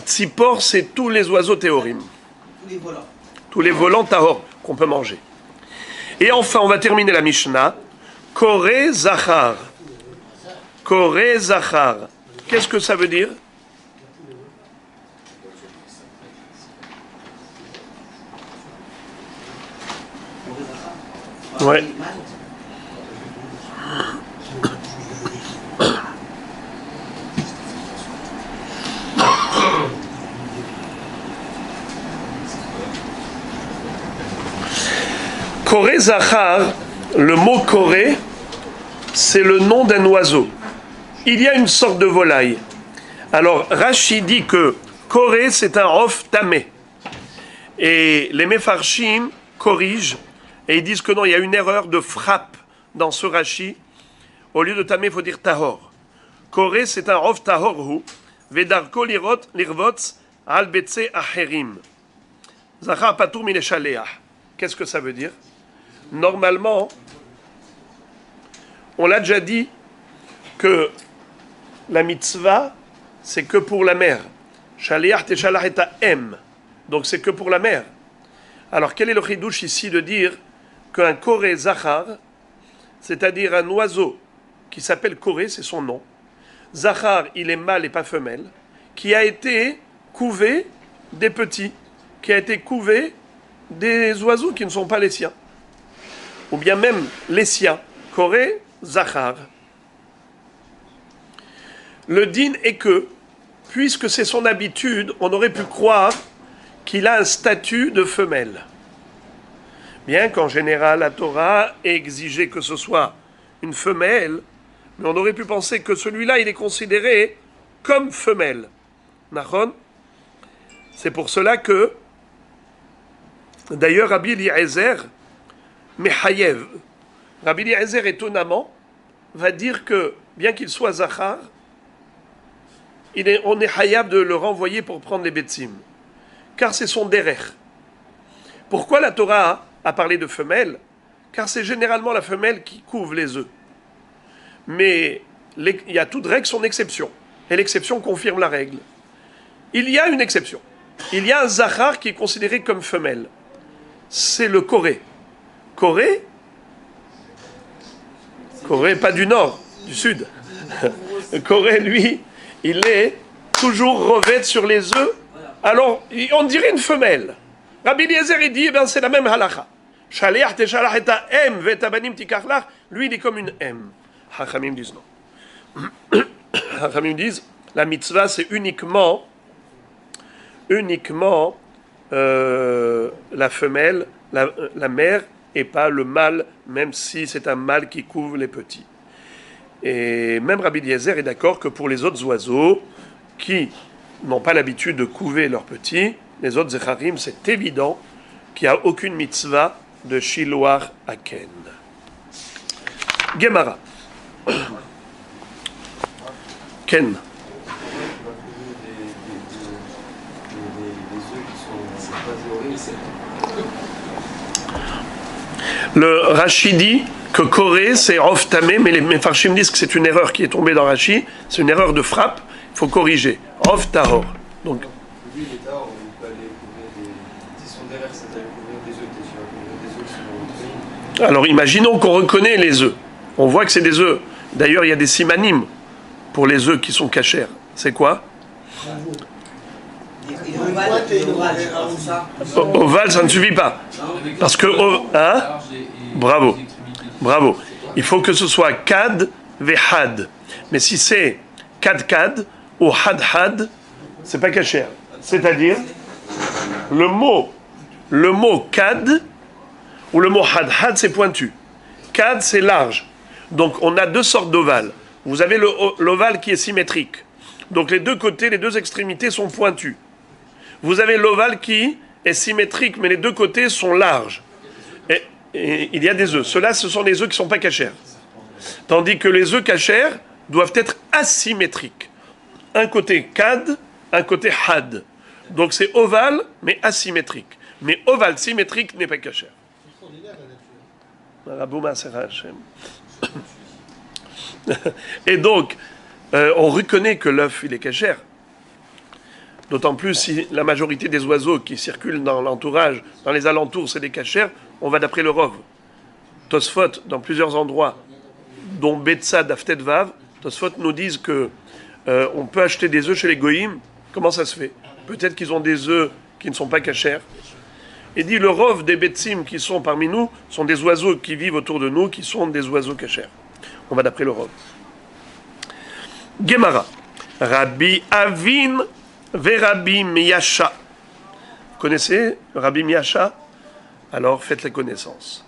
tzipor, c'est tous les oiseaux théorim. Tous les volants. Tous les volants tahor qu'on peut manger. Et enfin, on va terminer la Mishnah. Koré Zachar. Koré Zachar. Qu'est-ce que ça veut dire? Ouais. Koré Zachar, le mot Koré, c'est le nom d'un oiseau. Il y a une sorte de volaille. Alors, Rashi dit que Koré, c'est un rof tamé. Et les Mefarshim corrigent et ils disent que non, il y a une erreur de frappe dans ce Rashi. Au lieu de tamé, il faut dire tahor. Koré, c'est un rof tahor hu. Vedarko lirvotz al betse acherim. Zachar patur min eshaleach. Qu'est-ce que ça veut dire? Normalement, on l'a déjà dit que la mitzvah, c'est que pour la mère. Shaliach teshalach et em. Donc c'est que pour la mère. Alors quel est le chidouche ici de dire qu'un koré zachar, c'est-à-dire un oiseau qui s'appelle koré, c'est son nom. Zachar, il est mâle et pas femelle, qui a été couvé des petits, qui a été couvé des oiseaux qui ne sont pas les siens. Ou bien même les siens. Koré zachar. Le din est que, puisque c'est son habitude, on aurait pu croire qu'il a un statut de femelle. Bien qu'en général, la Torah ait exigé que ce soit une femelle, mais on aurait pu penser que celui-là, il est considéré comme femelle. Nachon? C'est pour cela que, d'ailleurs, Rabbi Eliezer, Mechayev, Rabbi Eliezer, étonnamment, va dire que, bien qu'il soit Zachar, on est hayab de le renvoyer pour prendre les betzim. Car c'est son derer. Pourquoi la Torah a parlé de femelle? Car c'est généralement la femelle qui couvre les œufs. Mais il y a toute règle son exception. Et l'exception confirme la règle. Il y a une exception. Il y a un zachar qui est considéré comme femelle. C'est le koré. Koré, pas du nord, du sud. Le koré, lui, il est toujours revêt sur les œufs. Alors, on dirait une femelle. Rabbi Eliezer, il dit, eh bien, c'est la même halakha. Shaliach teshalach et em vetabanim tikachlach. Lui, il est comme une M. Hachamim disent non. Hachamim disent, la mitzvah, c'est uniquement la femelle, la mère, et pas le mâle, même si c'est un mâle qui couvre les petits. Et même Rabbi Eliezer est d'accord que pour les autres oiseaux qui n'ont pas l'habitude de couver leurs petits, les autres zecharim, c'est évident qu'il n'y a aucune mitzvah de shiloach aken. Gemara. Ken. Le Rashi dit que Koré, c'est Rof Tamé, mais les Mefarshim disent que c'est une erreur qui est tombée dans Rashi, c'est une erreur de frappe, il faut corriger. Rof Tahor. Donc, lui, il est tard, il peut aller couvrir des... Si son derrière, c'est d'aller couvrir des œufs, tu vas couvrir des œufs qui sont en alors imaginons qu'on reconnaît les œufs. On voit que c'est des œufs. D'ailleurs, il y a des simanimes pour les œufs qui sont cachers. C'est quoi? Ovale, ça ne suffit pas. Parce que... Hein? Bravo. Bravo. Il faut que ce soit kad vehad. Mais si c'est kad ou had, c'est pas cacher. C'est-à-dire, le mot kad ou le mot had, c'est pointu. Kad, c'est large. Donc, on a deux sortes d'ovales. Vous avez l'ovale qui est symétrique. Donc, les deux côtés, les deux extrémités sont pointues. Vous avez l'ovale qui est symétrique, mais les deux côtés sont larges. Et il y a des œufs. Ceux-là, ce sont des œufs qui ne sont pas cachers. Tandis que les œufs cachers doivent être asymétriques. Un côté kad, un côté had. Donc c'est ovale, mais asymétrique. Mais ovale symétrique n'est pas cacher. Et donc, on reconnaît que l'œuf, il est cachère. D'autant plus si la majorité des oiseaux qui circulent dans l'entourage, dans les alentours, c'est des cachères, on va d'après le Rov. Tosfot, dans plusieurs endroits, dont Betsa d'Aftet Vav, Tosfot nous disent que on peut acheter des œufs chez les Goïm. Comment ça se fait? Peut-être qu'ils ont des œufs qui ne sont pas cachères. Et dit le Rov des Betsim qui sont parmi nous sont des oiseaux qui vivent autour de nous, qui sont des oiseaux cachères. On va d'après le Rov. Gemara. Rabbi Avin ve Rabbi Miyasha. Vous connaissez Rabbi Miyasha? Alors faites la connaissance.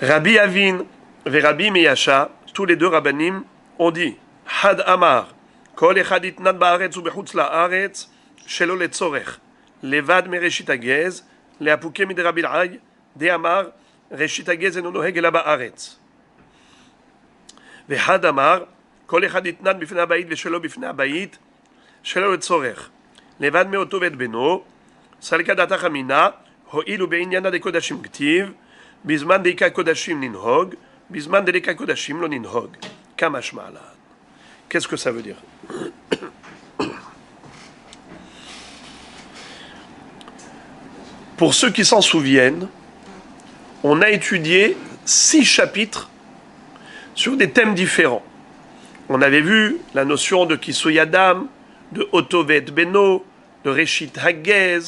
Rabbi Avin ve Rabbi Miyasha, tous les deux rabbanim, ont dit Had Amar, Kol echad itnan ba'aretz ubechutz la'aretz, shelo letzorech, levad mereshit hagez, leapuke midrabi l'ay, de Amar, reshit hagez eno noheg ela ba'aretz. Vehad Amar, Kol echad itnan bifnei habayit veshelo bifnei habayit, shelo letzorech, levad meoto vet beno, salka datach amina, ho'ilu be'inyana de kodashim ktiv, bizman deika kodashim ninhog, bizman deika kodashim lo ninhog. Kamashma alad. Qu'est-ce que ça veut dire? Pour ceux qui s'en souviennent, on a étudié 6 chapitres sur des thèmes différents. On avait vu la notion de Kisui Adam, de Otovet Beno, de Reshit Hagez,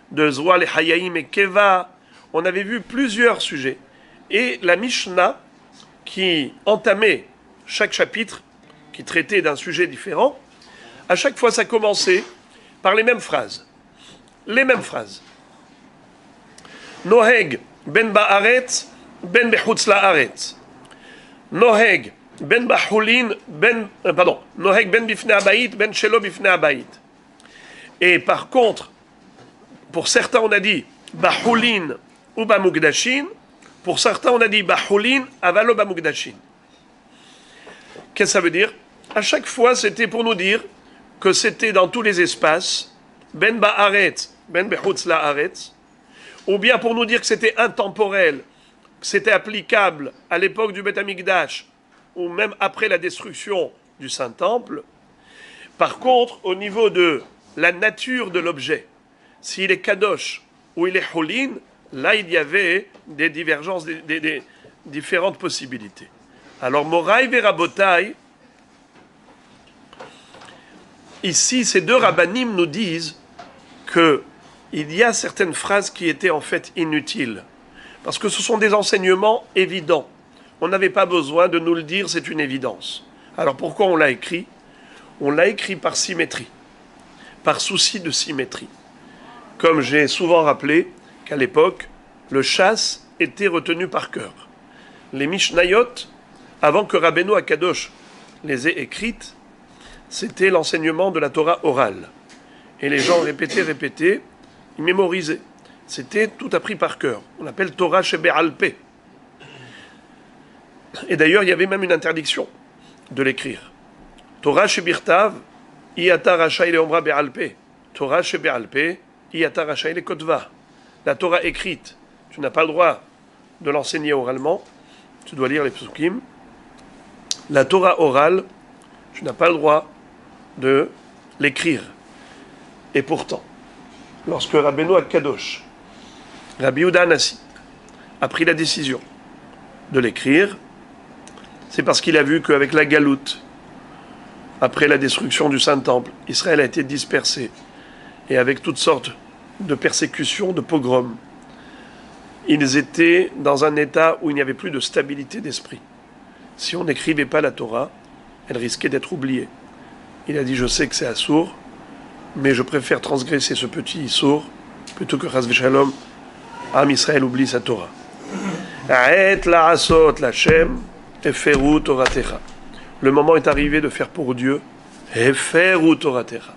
de Zoal Hayaim et Keva. On avait vu plusieurs sujets. Et la Mishnah, qui entamait chaque chapitre, qui traitait d'un sujet différent, à chaque fois ça commençait par les mêmes phrases. Les mêmes phrases. Noheg ben ba'aretz, ben bechutz la'aretz. Noheg ben ba'hulin, Noheg ben bifnei habayit, ben shelo bifnei habayit. Et par contre, pour certains on a dit ba'hulin ou ba'mugdashin, pour certains on a dit ba'hulin avalo ba'mugdashin. Qu'est-ce que ça veut dire? À chaque fois, c'était pour nous dire que c'était dans tous les espaces, ben ba'aretz, ben bechutz la'aretz, ou bien pour nous dire que c'était intemporel, que c'était applicable à l'époque du Beth Amikdash, ou même après la destruction du Saint-Temple. Par contre, au niveau de la nature de l'objet, s'il est kadosh ou il est holin, là il y avait des divergences, des différentes possibilités. Alors, Moraï et Rabotai, ici, ces deux rabbanim nous disent qu'il y a certaines phrases qui étaient en fait inutiles. Parce que ce sont des enseignements évidents. On n'avait pas besoin de nous le dire, c'est une évidence. Alors pourquoi on l'a écrit? On l'a écrit par symétrie, par souci de symétrie. Comme j'ai souvent rappelé qu'à l'époque, le chasse était retenu par cœur. Les Mishnayot, avant que Rabbeinu Akadosh les ait écrites, c'était l'enseignement de la Torah orale. Et les gens répétaient, ils mémorisaient. C'était tout appris par cœur. On appelle Torah Shebe'alpeh. Et d'ailleurs, il y avait même une interdiction de l'écrire. Torah Shebirtav, Iyata Rashai Leomra Be'alpeh. Torah Shebe'alpeh, Iyata Rashai Lekotva. La Torah écrite, tu n'as pas le droit de l'enseigner oralement, tu dois lire les psukim. La Torah orale, tu n'as pas le droit de l'écrire. Et pourtant, lorsque Rabbeinu Akadosh, Rabbi Yehuda Hanassi, a pris la décision de l'écrire, c'est parce qu'il a vu qu'avec la galoute, après la destruction du Saint-Temple, Israël a été dispersé, et avec toutes sortes de persécutions, de pogroms, ils étaient dans un état où il n'y avait plus de stabilité d'esprit. Si on n'écrivait pas la Torah, elle risquait d'être oubliée. Il a dit, je sais que c'est assour, mais je préfère transgresser ce petit issour plutôt que Chas v'Shalom, Am Israël oublie sa Torah. Ha'et la'asot la'Shem, eferu toratecha. Le moment est arrivé de faire pour Dieu, eferu toratecha.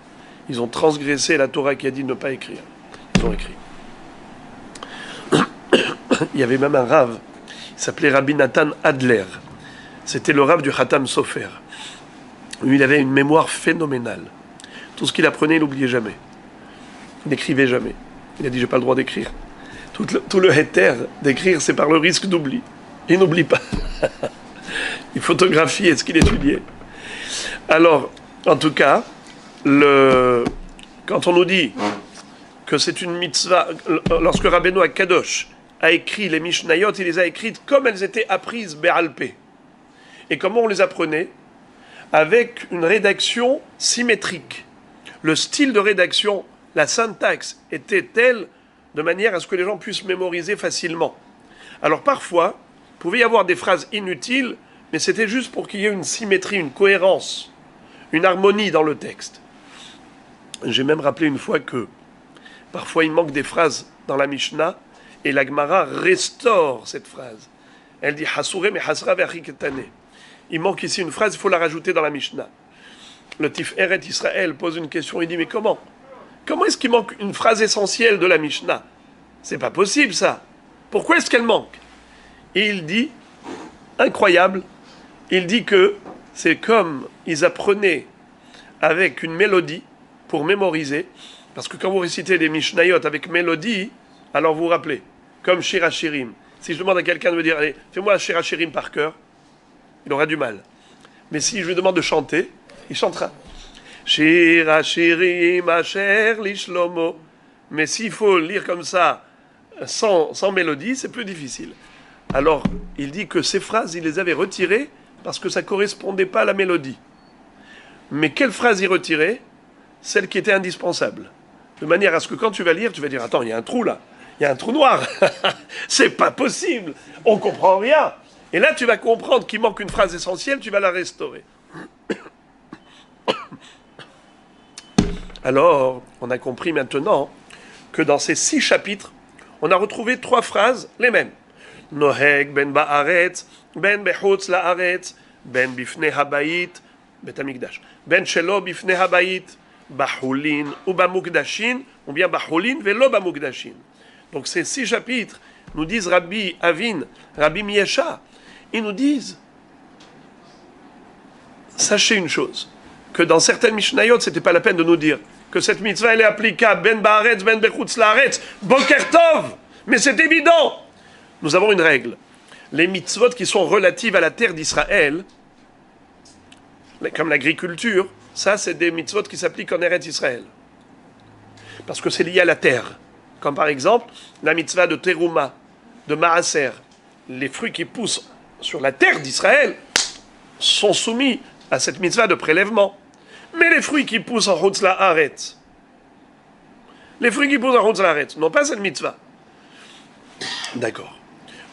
Ils ont transgressé la Torah qui a dit de ne pas écrire. Ils ont écrit. Il y avait même un rave, il s'appelait Rabbi Nathan Adler. C'était le rave du Khatam Sofer. Lui, il avait une mémoire phénoménale. Tout ce qu'il apprenait, il n'oubliait jamais. Il n'écrivait jamais. Il a dit, j'ai pas le droit d'écrire. Tout le héter d'écrire, c'est par le risque d'oubli. Il n'oublie pas. Il photographiait ce qu'il étudiait. Alors, en tout cas, quand on nous dit que c'est une mitzvah, lorsque Rabbeinu HaKadosh a écrit les Mishnayot, il les a écrites comme elles étaient apprises Be'alpé. Et comment on les apprenait? Avec une rédaction symétrique. Le style de rédaction, la syntaxe était telle de manière à ce que les gens puissent mémoriser facilement. Alors parfois, il pouvait y avoir des phrases inutiles, mais c'était juste pour qu'il y ait une symétrie, une cohérence, une harmonie dans le texte. J'ai même rappelé une fois que parfois il manque des phrases dans la Mishnah et la Gemara restaure cette phrase. Elle dit Hasouré mais Hasra ve'achiketane. Il manque ici une phrase, il faut la rajouter dans la Mishnah. Le Tiferet Israël pose une question, il dit mais comment est-ce qu'il manque une phrase essentielle de la Mishnah? C'est pas possible ça. Pourquoi est-ce qu'elle manque? Et il dit, incroyable, il dit que c'est comme ils apprenaient avec une mélodie pour mémoriser, parce que quand vous récitez les Mishnayot avec mélodie, alors vous vous rappelez, comme Shir HaShirim. Si je demande à quelqu'un de me dire, allez, fais-moi Shir HaShirim par cœur, il aura du mal. Mais si je lui demande de chanter, il chantera. Shir HaShirim Asher Lishlomo. Mais s'il faut lire comme ça, sans mélodie, c'est plus difficile. Alors, il dit que ces phrases, il les avait retirées parce que ça ne correspondait pas à la mélodie. Mais quelle phrase il retirait? Celle qui était indispensable. De manière à ce que quand tu vas lire, tu vas dire, attends, il y a un trou là, il y a un trou noir. C'est pas possible, on comprend rien. Et là, tu vas comprendre qu'il manque une phrase essentielle, tu vas la restaurer. Alors, on a compris maintenant que dans ces 6 chapitres, on a retrouvé 3 phrases, les mêmes. Noheg ben ba'aretz, ben bechutz la'aretz, ben bifnei habayit, bet hamikdash, ben shelo bifnei habayit, bahulin ou bamukdashin, ou bien bahulin velo bamukdashin. Donc ces 6 chapitres nous disent Rabbi Avin, Rabbi Miesha, ils nous disent, sachez une chose, que dans certaines Mishnayot, c'était pas la peine de nous dire que cette mitzvah elle est applicable ben ba'aretz, ben bechutz la'aretz, boker tov, mais c'est évident. Nous avons une règle. Les mitzvot qui sont relatives à la terre d'Israël, comme l'agriculture, ça c'est des mitzvot qui s'appliquent en Eretz Israël. Parce que c'est lié à la terre. Comme par exemple, la mitzvah de Teruma, de Maaser. Les fruits qui poussent sur la terre d'Israël sont soumis à cette mitzvah de prélèvement. Mais les fruits qui poussent en Chutz La'aretz, n'ont pas cette mitzvah. D'accord.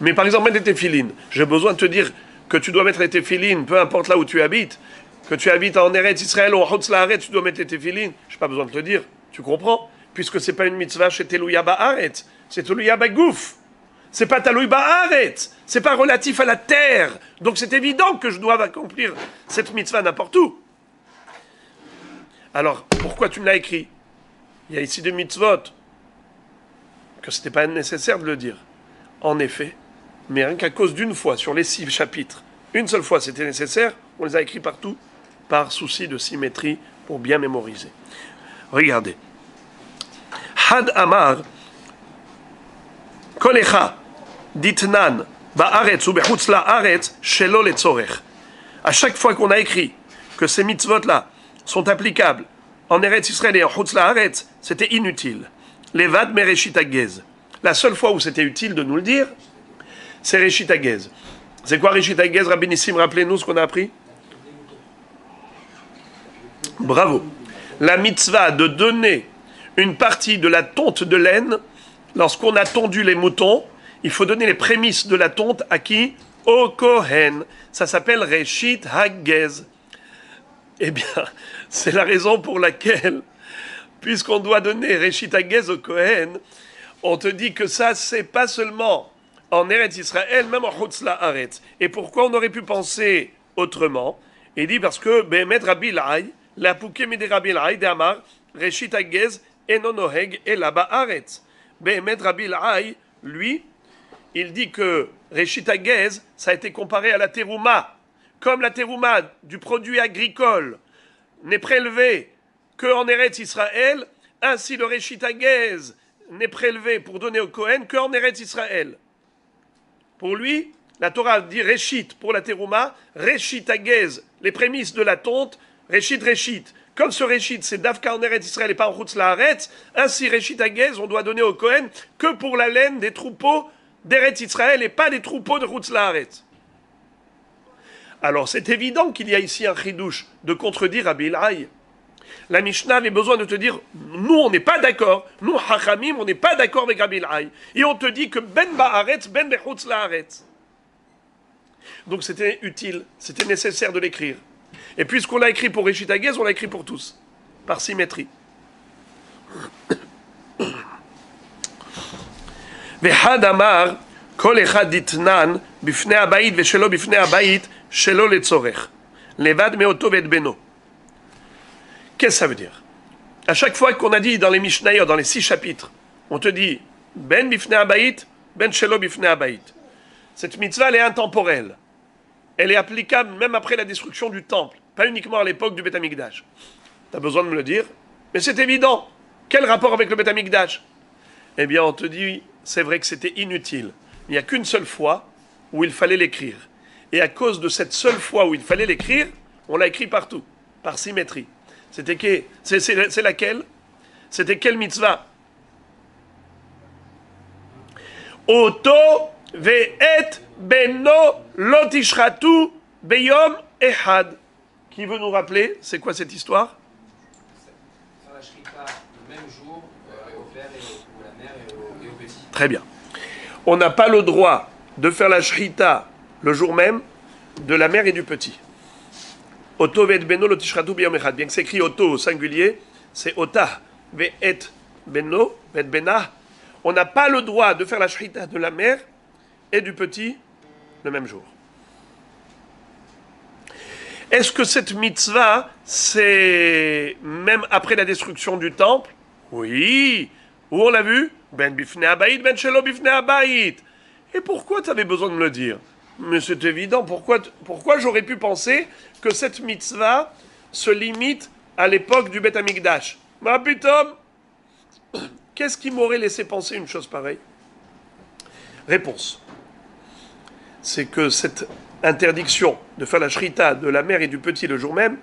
Mais par exemple, mettre les téphilines. J'ai besoin de te dire que tu dois mettre les téphilines, peu importe là où tu habites, que tu habites en Eretz Israël ou en Chutz La'aretz, tu dois mettre les téphilines. Je n'ai pas besoin de te dire. Tu comprends? Puisque ce n'est pas une mitzvah chez Telouya Ba'aretz, c'est Telouya Bagouf. C'est pas Telouya Ba'aretz. C'est pas relatif à la terre. Donc c'est évident que je dois accomplir cette mitzvah n'importe où. Alors, pourquoi tu me l'as écrit? Il y a ici des mitzvot que ce n'était pas nécessaire de le dire. En effet, mais rien qu'à cause d'une fois, sur les 6 chapitres, une seule fois c'était nécessaire, on les a écrits partout, par souci de symétrie, pour bien mémoriser. Regardez. Had Amar, Kolecha, Ditnan, Ba'aretz ou Bechutz La'aretz, Shelo Letzorech. À chaque fois qu'on a écrit que ces mitzvot-là sont applicables en Eretz Israël et en Chutz La'aretz, c'était inutile. Levad Mereshit Hagez. La seule fois où c'était utile de nous le dire, c'est Reshit Hagez. C'est quoi Reshit Hagez, Rabbi Nissim? Rappelez-nous ce qu'on a appris. Bravo. La mitzvah de donner une partie de la tonte de laine, lorsqu'on a tondu les moutons, il faut donner les prémices de la tonte à qui? Au Kohen. Ça s'appelle Reshit Hagez. Eh bien, c'est la raison pour laquelle, puisqu'on doit donner Reshit Hagez au Kohen, on te dit que ça, c'est pas seulement en Eretz Israël, même en Chutz La'aretz. Et pourquoi on aurait pu penser autrement? Il dit parce que Behemet Rabbi Lai, la pouké mede Rabbi Lai d'Amar, Reshit Hagez eno noheg ela ba'aretz. Behemet Rabbi Lai, lui, il dit que Reshit Hagez, ça a été comparé à la terouma. Comme la terouma du produit agricole n'est prélevée qu'en Eretz Israël, ainsi le Reshit Hagez n'est prélevé pour donner au Kohen qu'en Eretz Israël. Pour lui, La Torah dit Réchit pour la terouma, Réchit Agez, les prémices de la tonte, Réchit. Comme ce Réchit, c'est Davka en Eretz Israël et pas en Chutz Laaretz, ainsi Réchit Agez, on doit donner au Kohen que pour la laine des troupeaux d'Eretz Israël et pas des troupeaux de Chutz Laaretz. Alors c'est évident qu'il y a ici un chidouche de contredire Rabbi Ilai. La Mishnah avait besoin de te dire, nous on n'est pas d'accord, nous Hachamim on n'est pas d'accord avec Rabbi Ilai. Et on te dit que ben ba'aretz, ben bechutz la'aretz. Donc c'était utile, c'était nécessaire de l'écrire. Et puisqu'on l'a écrit pour Réchit Agez, on l'a écrit pour tous, par symétrie. Vehad amar, kol echad ditnan, bifnei habayit veshelo bifnei habayit, shelo letzorech. Levad meoto vet beno. Qu'est-ce que ça veut dire? À chaque fois qu'on a dit dans les Mishnayot, dans les 6 chapitres, on te dit ben bifnei habayit, ben shelo bifnei habayit. Cette mitzvah, elle est intemporelle. Elle est applicable même après la destruction du temple, pas uniquement à l'époque du Beth Amikdash. Tu as besoin de me le dire, mais c'est évident. Quel rapport avec le Beth Amikdash? Eh bien, on te dit, c'est vrai que c'était inutile. Il n'y a qu'une seule fois où il fallait l'écrire. Et à cause de cette seule fois où il fallait l'écrire, on l'a écrit partout, par symétrie. C'est laquelle? C'était quelle mitzvah? Oto ve'et beno lotishratu beyom ehad. Qui veut nous rappeler, c'est quoi cette histoire? Faire la shrita le même jour au père ou à la mère et au petit. Très bien. On n'a pas le droit de faire la shrita le jour même de la mère et du petit. Oto ve'et beno lotishratu beyom ehad. Bien que c'est écrit oto au singulier, c'est ota ve'et beno ve'et benah. On n'a pas le droit de faire la shrita de la mère et du petit le même jour. Est-ce que cette mitzvah, c'est même après la destruction du temple? Oui. Où on l'a vu? Ben bifnei habayit, ben shelo bifnei habayit. Et pourquoi tu avais besoin de me le dire? Mais c'est évident. Pourquoi j'aurais pu penser que cette mitzvah se limite à l'époque du Beth Amikdash? Ma pitom, qu'est-ce qui m'aurait laissé penser une chose pareille? Réponse. C'est que cette interdiction de faire la shrita de la mère et du petit le jour même,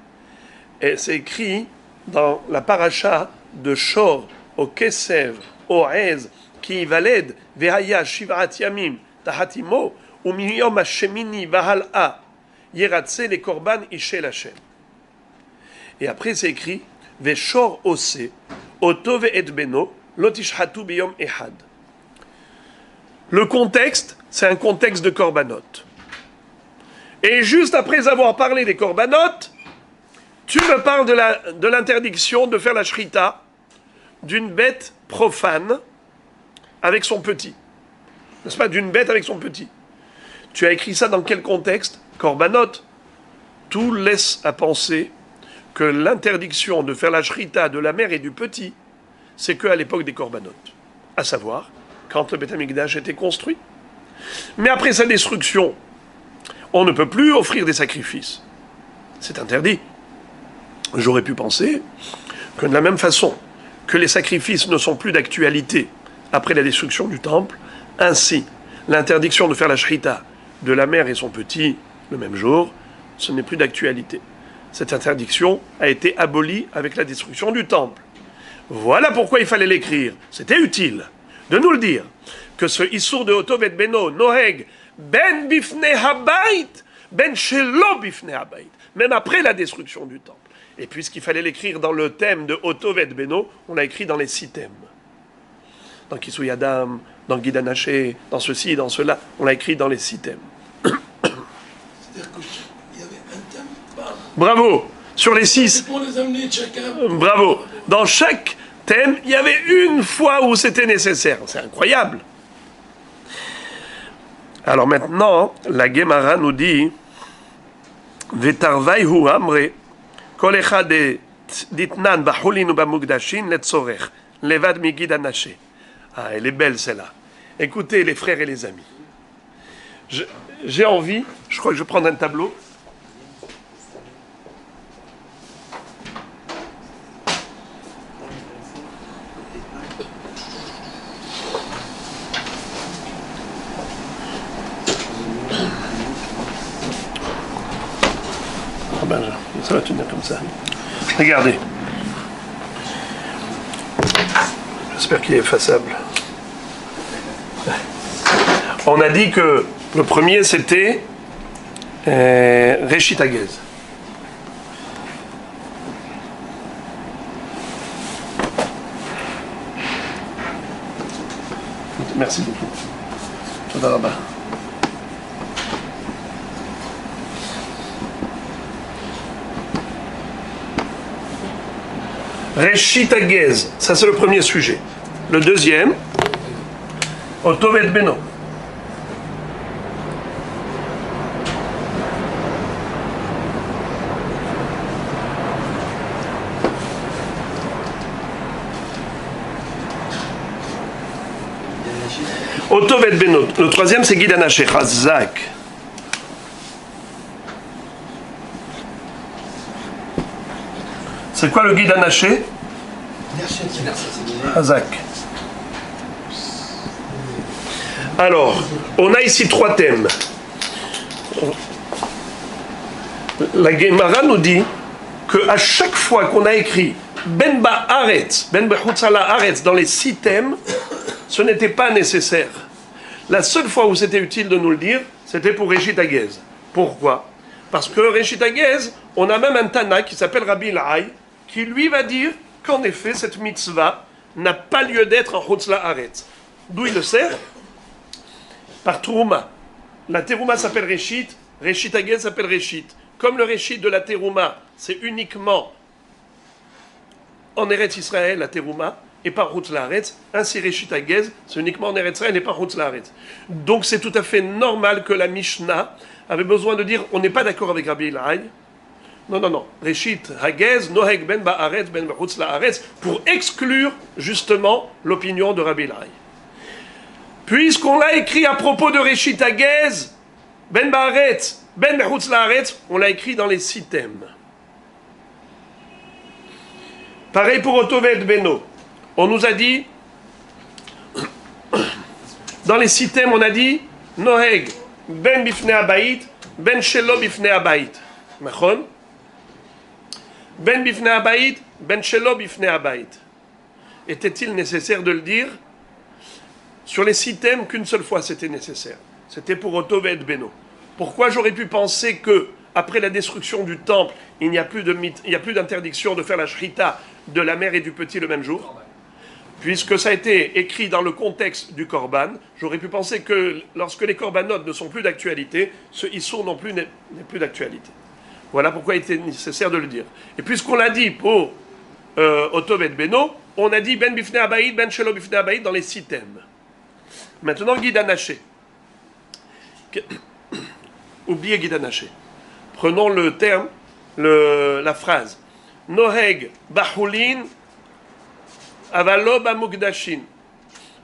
c'est écrit dans la paracha de Shor au Kesev, au Ez, qui valed vehaya shivat yamim tahatimo ou miyom hashemini vahal'a yeratse le korban ishel Hashem. Et après c'est écrit veshor ose oto ve'et beno lotishhatu biyom ehad. Le contexte, c'est un contexte de korbanot. Et juste après avoir parlé des korbanot, tu me parles de l'interdiction de faire la shrita d'une bête profane avec son petit. N'est-ce pas? D'une bête avec son petit. Tu as écrit ça dans quel contexte? Korbanot. Tout laisse à penser que l'interdiction de faire la shrita de la mère et du petit, c'est qu'à l'époque des korbanot. À savoir, quand le Beth Amikdash était construit. Mais après sa destruction, on ne peut plus offrir des sacrifices. C'est interdit. J'aurais pu penser que de la même façon que les sacrifices ne sont plus d'actualité après la destruction du temple, ainsi l'interdiction de faire la shrita de la mère et son petit le même jour, ce n'est plus d'actualité. Cette interdiction a été abolie avec la destruction du temple. Voilà pourquoi il fallait l'écrire. C'était utile de nous le dire, que ce Issour de Oto vet beno, Noheg, ben bifnei habayit, ben shelo bifnei habayit, même après la destruction du temple. Et puisqu'il fallait l'écrire dans le thème de Oto vet beno, on l'a écrit dans les 6 thèmes. Dans Kisui Adam, dans Guida Naché, dans ceci, dans cela, on l'a écrit dans les 6 thèmes. C'est-à-dire qu'il y avait un thème par... Bravo! Sur les 6. C'est pour les amener chacun. Bravo! Dans chaque thème, il y avait une fois où c'était nécessaire. C'est incroyable. Alors maintenant, la Gemara nous dit Vetarvaihu amre kol echad ditnan bachulin ubamugdashin letzorech levad migid anaché. Ah, elle est belle celle-là. Écoutez les frères et les amis. J'ai envie, je crois que je vais prendre un tableau. Ça va tenir comme ça. Regardez. J'espère qu'il est effaçable. On a dit que le premier c'était Réchit Hagez. Merci beaucoup. Toda rabba. Réchit Hagez, ça c'est le premier sujet. Le deuxième, Otovet Beno. Otovet Beno. Le troisième c'est Guide Anaché, Chazak. C'est quoi le Guide Anaché? Chazak. Alors, on a ici trois thèmes. La Gemara nous dit qu'à chaque fois qu'on a écrit Ben Ba'aretz, Ben Bechutzala Aretz dans les 6 thèmes, ce n'était pas nécessaire. La seule fois où c'était utile de nous le dire, c'était pour Réchit Hagez. Pourquoi? Parce que Réchit Hagez, on a même un Tana qui s'appelle Rabbi Laï, qui lui va dire qu'en effet, cette mitzvah n'a pas lieu d'être en Chutzla Aretz. D'où il le sert? Par Terouma. La Terouma s'appelle Réchit, Réchit Hagez s'appelle Réchit. Comme le Réchit de la Terouma, c'est uniquement en Eretz Israël, la Terouma, et pas Chutzla Aretz, ainsi Réchit Hagez, c'est uniquement en Eretz Israël et pas Chutzla Aretz. Donc c'est tout à fait normal que la Mishnah avait besoin de dire, on n'est pas d'accord avec Rabbi Laï. Non. Réchit Hagez, Noheg ben Ba'aretz, ben Chutzla Aretz, pour exclure justement l'opinion de Rabbi Laï. Puisqu'on l'a écrit à propos de Réchit Hagez, ben Ba'aretz, ben Chutzla Aretz, on l'a écrit dans les 6 thèmes. Pareil pour Otovet Beno. On nous a dit, dans les 6 thèmes, on a dit, Noheg, ben bifnei abayit, ben shelo bifnei abayit. Machon? Ben bifnei abayit, ben shelo bifnei abayit. Était-il nécessaire de le dire? Sur les 6 thèmes, qu'une seule fois c'était nécessaire. C'était pour Otovet Beno. Pourquoi j'aurais pu penser que, après la destruction du temple, il n'y a plus d'interdiction de faire la shrita de la mère et du petit le même jour? Puisque ça a été écrit dans le contexte du korban, j'aurais pu penser que lorsque les korbanotes ne sont plus d'actualité, ce issour non plus n'est plus d'actualité. Voilà pourquoi il était nécessaire de le dire. Et puisqu'on l'a dit pour Otovet Beno, on a dit Ben Bifnei Abayit, Ben Shelo Bifnei Abayit dans les 6 thèmes. Maintenant, Guide Anaché. Oubliez Guide Anaché. Prenons le terme, la phrase. Noheg Bahulin Avalo Bamugdashin.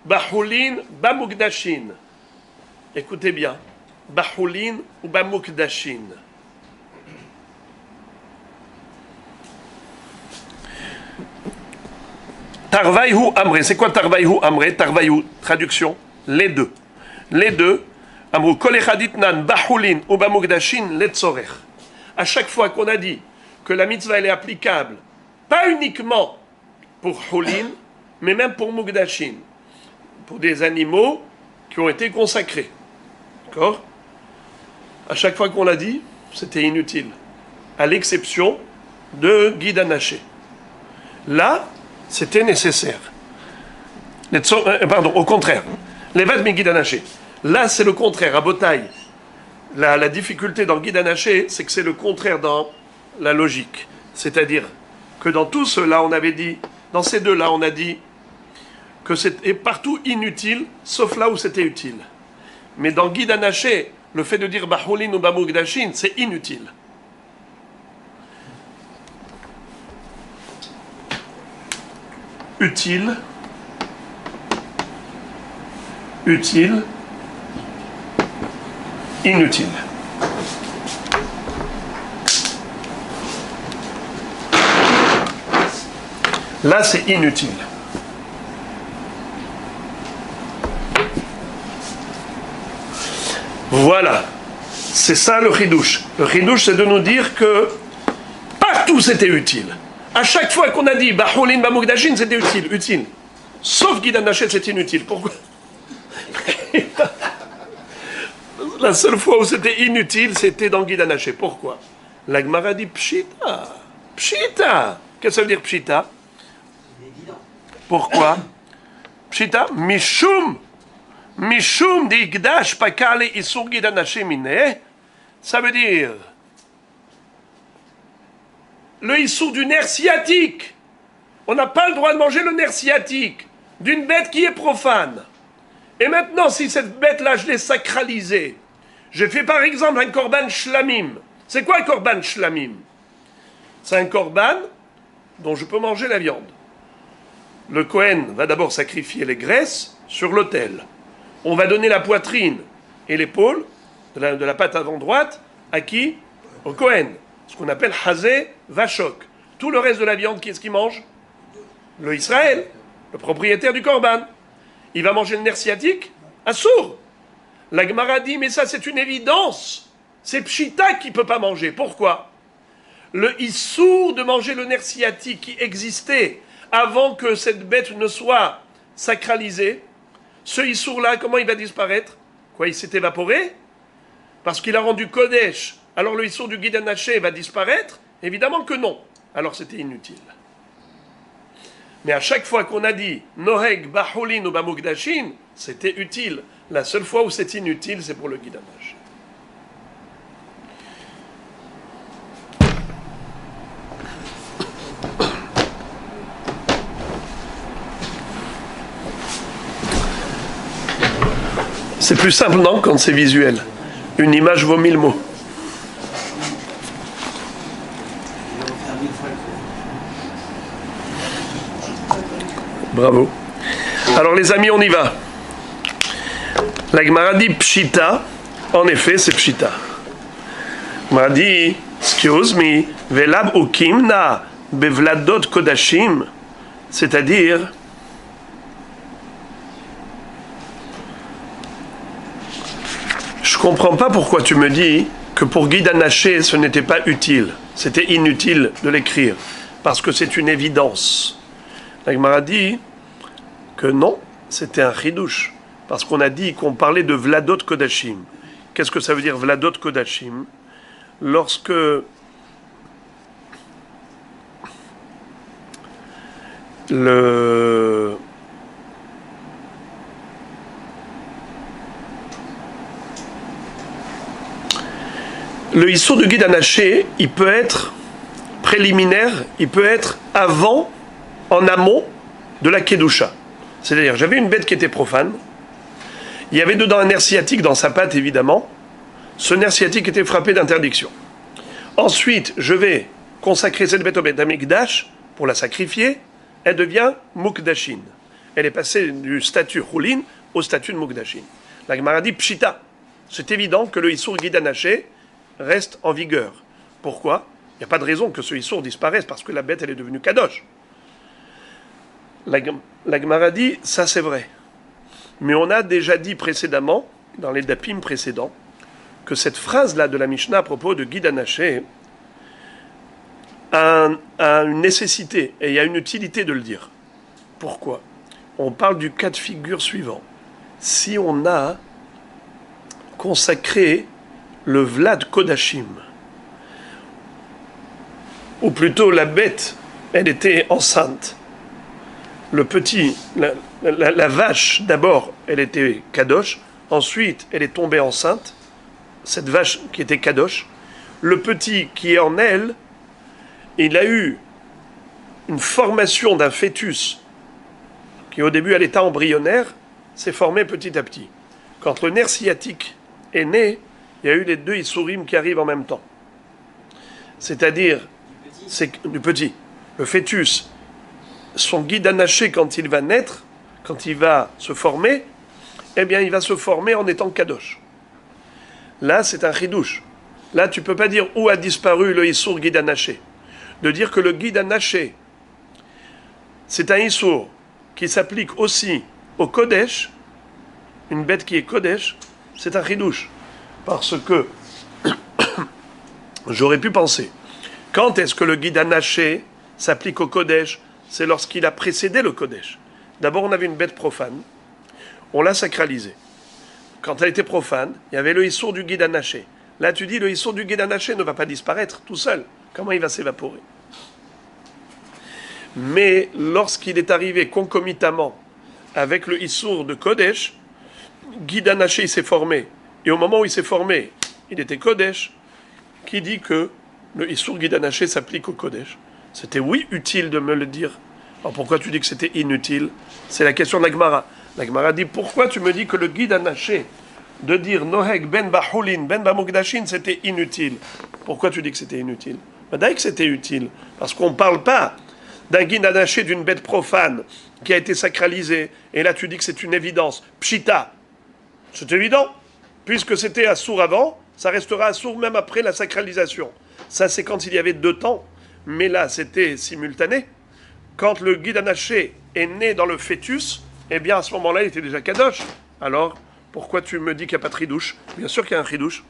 Bahulin Bamugdashin. Écoutez bien. Bahulin ou Bamugdashin. Tarvaïhu Amre. C'est quoi Tarvaïhu Amre? Tarvaïhu, traduction. Les deux. Les deux. Amru Kol Echaditnan Bahulin ou Bamugdashin Letzorech. À chaque fois qu'on a dit que la mitzvah elle est applicable, pas uniquement pour Hulin, mais même pour Mugdashin, pour des animaux qui ont été consacrés. D'accord? À chaque fois qu'on l'a dit, c'était inutile. À l'exception de Guide Anaché. Là, c'était nécessaire. Pardon, au contraire. Les vêtements Guide Anaché. Là, c'est le contraire. À Botaï, la difficulté dans Guide Anaché, c'est que c'est le contraire dans la logique. C'est-à-dire que dans tout cela, on avait dit, dans ces deux-là, on a dit que c'était partout inutile, sauf là où c'était utile. Mais dans Guide Anaché, le fait de dire Bahulin ou Bamugdashin, c'est inutile. Utile, inutile. Là, c'est inutile. Voilà. C'est ça le chidouche. Le chidouche, c'est de nous dire que Partout c'était utile. À chaque fois qu'on a dit Bahoulin Bamukdashin, c'était utile. Sauf Guidan Naché, c'est inutile. Pourquoi? La seule fois où c'était inutile, c'était dans Guidan Naché. Pourquoi? La Gemara dit Pshita. Pshita. Qu'est-ce que ça veut dire Pshita? C'est évident. Pourquoi? Pshita, Mishum d'Igdash Pakale Isur Guidan Naché Mine. Ça veut dire le issou du nerf sciatique. On n'a pas le droit de manger le nerf sciatique d'une bête qui est profane. Et maintenant, si cette bête-là, je l'ai sacralisée, je fais par exemple un korban shlamim. C'est quoi un korban shlamim? C'est un korban dont je peux manger la viande. Le Kohen va d'abord sacrifier les graisses sur l'autel. On va donner la poitrine et l'épaule de la patte avant droite à qui? Au Kohen. Ce qu'on appelle Hazé Vachok. Tout le reste de la viande, qui est-ce qui mange? Le Israël, le propriétaire du Korban. Il va manger le nerf sciatique? Assour. La Gemara dit, mais ça c'est une évidence. C'est Pshita qui ne peut pas manger. Pourquoi? Le Issour de manger le nerf sciatique qui existait avant que cette bête ne soit sacralisée, ce Issour-là, comment il va disparaître? Quoi, il s'est évaporé? Parce qu'il a rendu Kodesh. Alors le Issour du Guidan Naché va disparaître? Évidemment que non. Alors c'était inutile. Mais à chaque fois qu'on a dit Noheg, Bahoulin ou Bamukdashin, c'était utile. La seule fois où c'est inutile, c'est pour le Guidan Naché. C'est plus simple, non, quand c'est visuel. Une image vaut 1000 mots. Bravo. Alors les amis, on y va. La Gemara dit Pshita. En effet, c'est Pshita. La Gemara dit, excuse me, velab ukimna bevladot kodashim. C'est-à-dire, je comprends pas pourquoi tu me dis que pour Guidan Naché, ce n'était pas utile. C'était inutile de l'écrire. Parce que c'est une évidence. La Gemara dit que non, c'était un chidouche. Parce qu'on a dit qu'on parlait de Vladot Kodashim. Qu'est-ce que ça veut dire Vladot Kodashim? Lorsque le Issour de Guidan Naché, il peut être préliminaire, il peut être avant, en amont de la Kedusha. C'est-à-dire, j'avais une bête qui était profane, il y avait dedans un nerf sciatique dans sa patte, évidemment. Ce nerf sciatique était frappé d'interdiction. Ensuite, je vais consacrer cette bête au Beth Amikdash pour la sacrifier. Elle devient Mukdashin. Elle est passée du statut Choulin au statut de Mukdashin. La Gemara dit Pshita. C'est évident que le Issour Guidan Naché reste en vigueur. Pourquoi? Il n'y a pas de raison que ce Issour disparaisse parce que la bête, elle est devenue Kadosh. La Gemara dit, ça c'est vrai. Mais on a déjà dit précédemment, dans les dapim précédents, que cette phrase-là de la Mishnah à propos de Guidan Naché a une nécessité et il y a une utilité de le dire. Pourquoi? On parle du cas de figure suivant. Si on a consacré le Vlad Kodashim, ou plutôt la bête, elle était enceinte, le petit, la vache, d'abord, elle était kadosh, ensuite, elle est tombée enceinte, cette vache qui était kadosh, le petit qui est en elle, il a eu une formation d'un fœtus qui, au début, à l'état embryonnaire, s'est formé petit à petit. Quand le nerf sciatique est né, il y a eu les deux Issourim qui arrivent en même temps. C'est-à-dire, c'est du petit. Le fœtus, son Guidan Naché, quand il va naître, quand il va se former, eh bien, il va se former en étant kadosh. Là, c'est un chidouche. Là, tu ne peux pas dire où a disparu le Issour Guidan Naché. De dire que le Guidan Naché, c'est un Issour qui s'applique aussi au Kodesh, une bête qui est Kodesh, c'est un chidouche. Parce que j'aurais pu penser Quand est-ce que le guide anaché s'applique au Kodesh? C'est lorsqu'il a précédé le Kodesh. D'abord, on avait une bête profane, on l'a sacralisée. Quand elle était profane, il y avait le issour du guide anaché. Là, tu dis, le issour du guide anaché ne va pas disparaître tout seul. Comment il va s'évaporer? Mais lorsqu'il est arrivé concomitamment avec le issour de Kodesh, guide anaché, il s'est formé. Et au moment où il s'est formé, il était Kodesh, qui dit que le issour guide anaché s'applique au Kodesh. C'était oui utile de me le dire. Alors pourquoi tu dis que c'était inutile? C'est la question de la Gemara. La Gemara dit, pourquoi tu me dis que le guide anaché de dire Noheg ben Bahulin, ben Bamugdashin, c'était inutile? Pourquoi tu dis que c'était inutile? Ben d'ailleurs que c'était utile. Parce qu'on ne parle pas d'un guide anaché d'une bête profane qui a été sacralisée. Et là tu dis que c'est une évidence. Pshita. C'est évident. Puisque c'était assour avant, ça restera assour même après la sacralisation. Ça c'est quand il y avait 2 temps. Mais là c'était simultané. Quand le guide anaché est né dans le fœtus, eh bien à ce moment-là il était déjà kadosh. Alors pourquoi tu me dis qu'il n'y a pas de ridouche? Bien sûr qu'il y a un ridouche.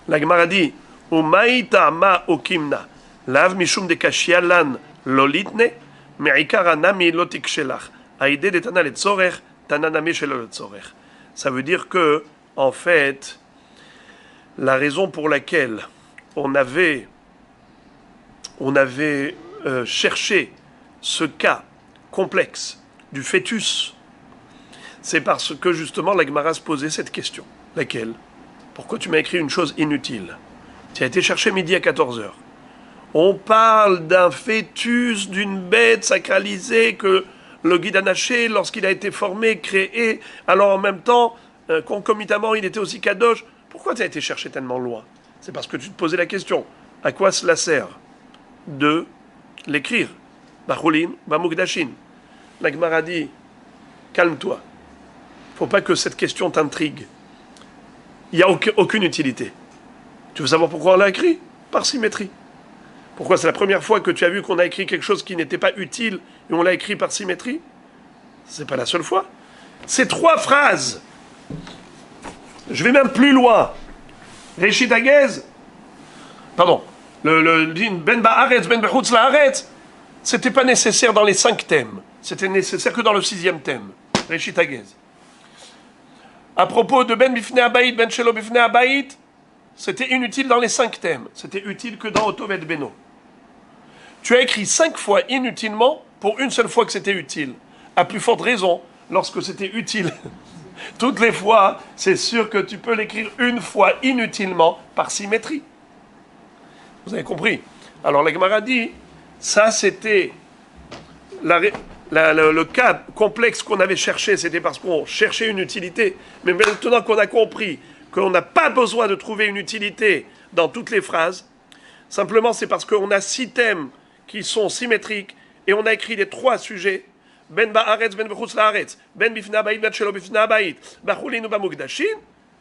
La Gemara dit Umaïta ma okimna lav mishum de kashialan lolitne me'ikara nami lotik shelach aide de tana letzorech tana nami shelo letzorech. Ça veut dire que en fait la raison pour laquelle on avait cherché ce cas complexe du fœtus, c'est parce que justement la Gemara se posait cette question. Laquelle? Pourquoi tu m'as écrit une chose inutile? Tu as été chercher midi à 14h. On parle d'un fœtus, d'une bête sacralisée que le guide anaché, lorsqu'il a été formé, créé, alors en même temps, concomitamment, il était aussi kadosh. Pourquoi tu as été chercher tellement loin? C'est parce que tu te posais la question. À quoi cela sert de l'écrire? Bachulin, Bamugdashin. La Gemara dit, calme-toi. Il ne faut pas que cette question t'intrigue. Il n'y a aucune utilité. Tu veux savoir pourquoi on l'a écrit? Par symétrie. Pourquoi c'est la première fois que tu as vu qu'on a écrit quelque chose qui n'était pas utile et on l'a écrit par symétrie? C'est pas la seule fois. Ces 3 phrases. Je vais même plus loin. Réchit Agez. Pardon. Le Ben Ba'aretz, Ben Bechutz La'aretz. C'était pas nécessaire dans les 5 thèmes. C'était nécessaire que dans le 6e thème. Réchit Agez. À propos de Ben Bifnei Abayit, Ben Shelo Bifnei Abayit, c'était inutile dans les 5 thèmes. C'était utile que dans Otovet Beno. Tu as écrit 5 fois inutilement pour une seule fois que c'était utile. À plus forte raison, lorsque c'était utile. Toutes les fois, c'est sûr que tu peux l'écrire une fois inutilement par symétrie. Vous avez compris? Alors la Gemara dit, ça c'était le cas complexe qu'on avait cherché, c'était parce qu'on cherchait une utilité. Mais maintenant qu'on a compris qu'on n'a pas besoin de trouver une utilité dans toutes les phrases, simplement c'est parce qu'on a 6 thèmes qui sont symétriques et on a écrit les 3 sujets. Ben Ba'aretz, Ben Bechutz La'aretz, Ben Bifnei Abayit, Ben Shelo Bifnei Abayit, Bachulin ou Bamugdashin.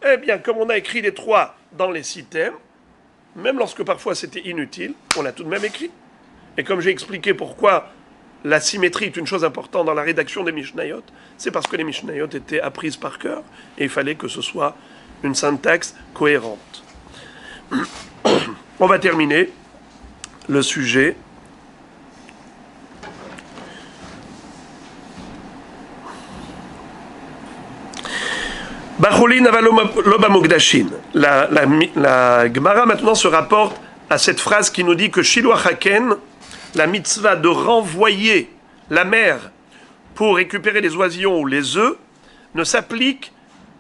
Eh bien, comme on a écrit les 3 dans les 6 thèmes, même lorsque parfois c'était inutile, on l'a tout de même écrit. Et comme j'ai expliqué pourquoi la symétrie est une chose importante dans la rédaction des Mishnayot, c'est parce que les Mishnayot étaient apprises par cœur et il fallait que ce soit une syntaxe cohérente. On va terminer le sujet. Bachulin Loba Mugdashin. La Gemara maintenant se rapporte à cette phrase qui nous dit que Shiloh Haken, la mitzvah de renvoyer la mère pour récupérer les oisillons ou les œufs, ne s'applique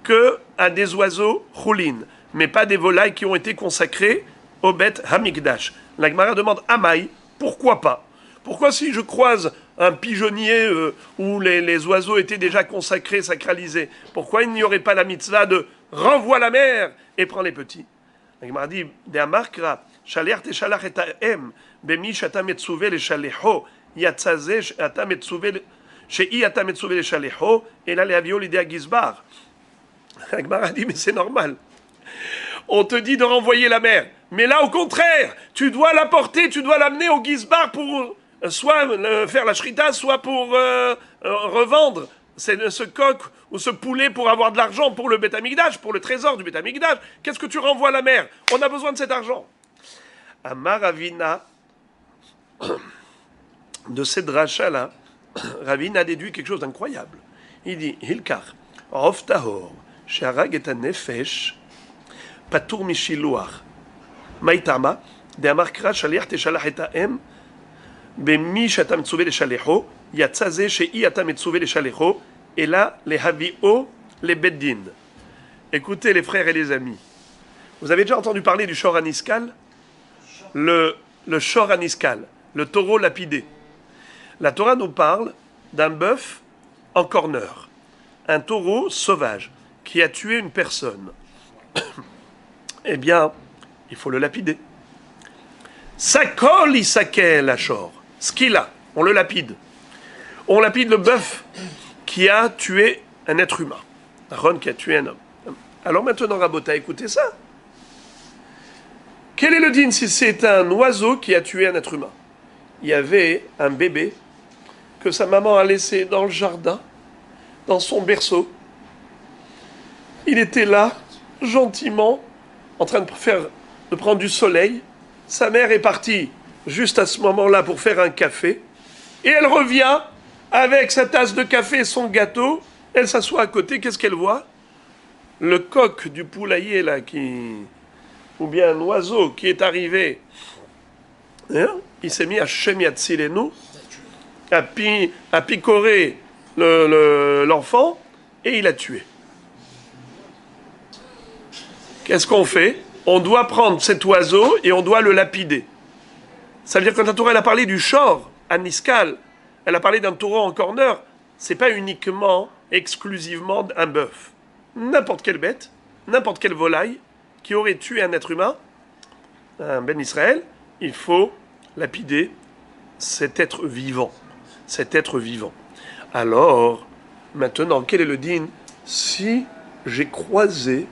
que à des oiseaux chulin, mais pas des volailles qui ont été consacrées au Bet Hamikdash. La Gemara demande Amaï, pourquoi pas? Pourquoi si je croise un pigeonnier où les oiseaux étaient déjà consacrés, sacralisés, pourquoi il n'y aurait pas la mitzvah de renvoie la mère et prends les petits? La Gemara dit de Amarkra, Shalech te shalach et ta'em, bemi shata metzuve le shalecho, yatzaze ata metzuve shei ata metzuve le shalecho, et là les avions l'idée à Gizbar. La Gemara dit mais c'est normal. On te dit de renvoyer la mère, mais là au contraire, tu dois la porter, tu dois l'amener au Gizbar pour soit faire la shrita, soit pour revendre ce coq ou ce poulet pour avoir de l'argent pour le Beth Amikdash, pour le trésor du Beth Amikdash. Qu'est-ce que tu renvoies à la mer? On a besoin de cet argent. Amar Ravina, de cette dracha-là, Ravina a déduit quelque chose d'incroyable. Il dit, Hilkar, Rov Tahor, Sharag et Nefesh, Patour Mishiluach, Maïtama, de Amarkra, Shaliach Teshalach et Aem, Bemi Shatam Tsuve le Shalecho, Yatzaze Shei Atam Tsuve le Shalecho, et là, les Havio, les Beddin. Écoutez, les frères et les amis, vous avez déjà entendu parler du Shor Aniskal? Le Shor Aniskal, le taureau lapidé. La Torah nous parle d'un bœuf en corner, un taureau sauvage qui a tué une personne. Eh bien, il faut le lapider. Sakol isakel ashor. Ce qu'il a, on le lapide. On lapide le bœuf qui a tué un être humain. Aaron qui a tué un homme. Alors maintenant, Rabota, écoutez ça. Quel est le din si c'est un oiseau qui a tué un être humain? Il y avait un bébé que sa maman a laissé dans le jardin, dans son berceau. Il était là, gentiment, en train de prendre du soleil. Sa mère est partie juste à ce moment-là pour faire un café. Et elle revient avec sa tasse de café et son gâteau. Elle s'assoit à côté. Qu'est-ce qu'elle voit? Le coq du poulailler, là, ou bien un oiseau qui est arrivé. Hein? Il s'est mis à Shemiatzilenu, à picorer l'enfant, et il a tué. Qu'est-ce qu'on fait? On doit prendre cet oiseau et on doit le lapider. Ça veut dire que quand la Torah elle a parlé du shor, Aniskal, elle a parlé d'un taureau en corner, c'est pas uniquement, exclusivement un bœuf. N'importe quelle bête, n'importe quelle volaille qui aurait tué un être humain, un ben Israël, il faut lapider cet être vivant. Cet être vivant. Alors, maintenant, quel est le din? Si j'ai croisé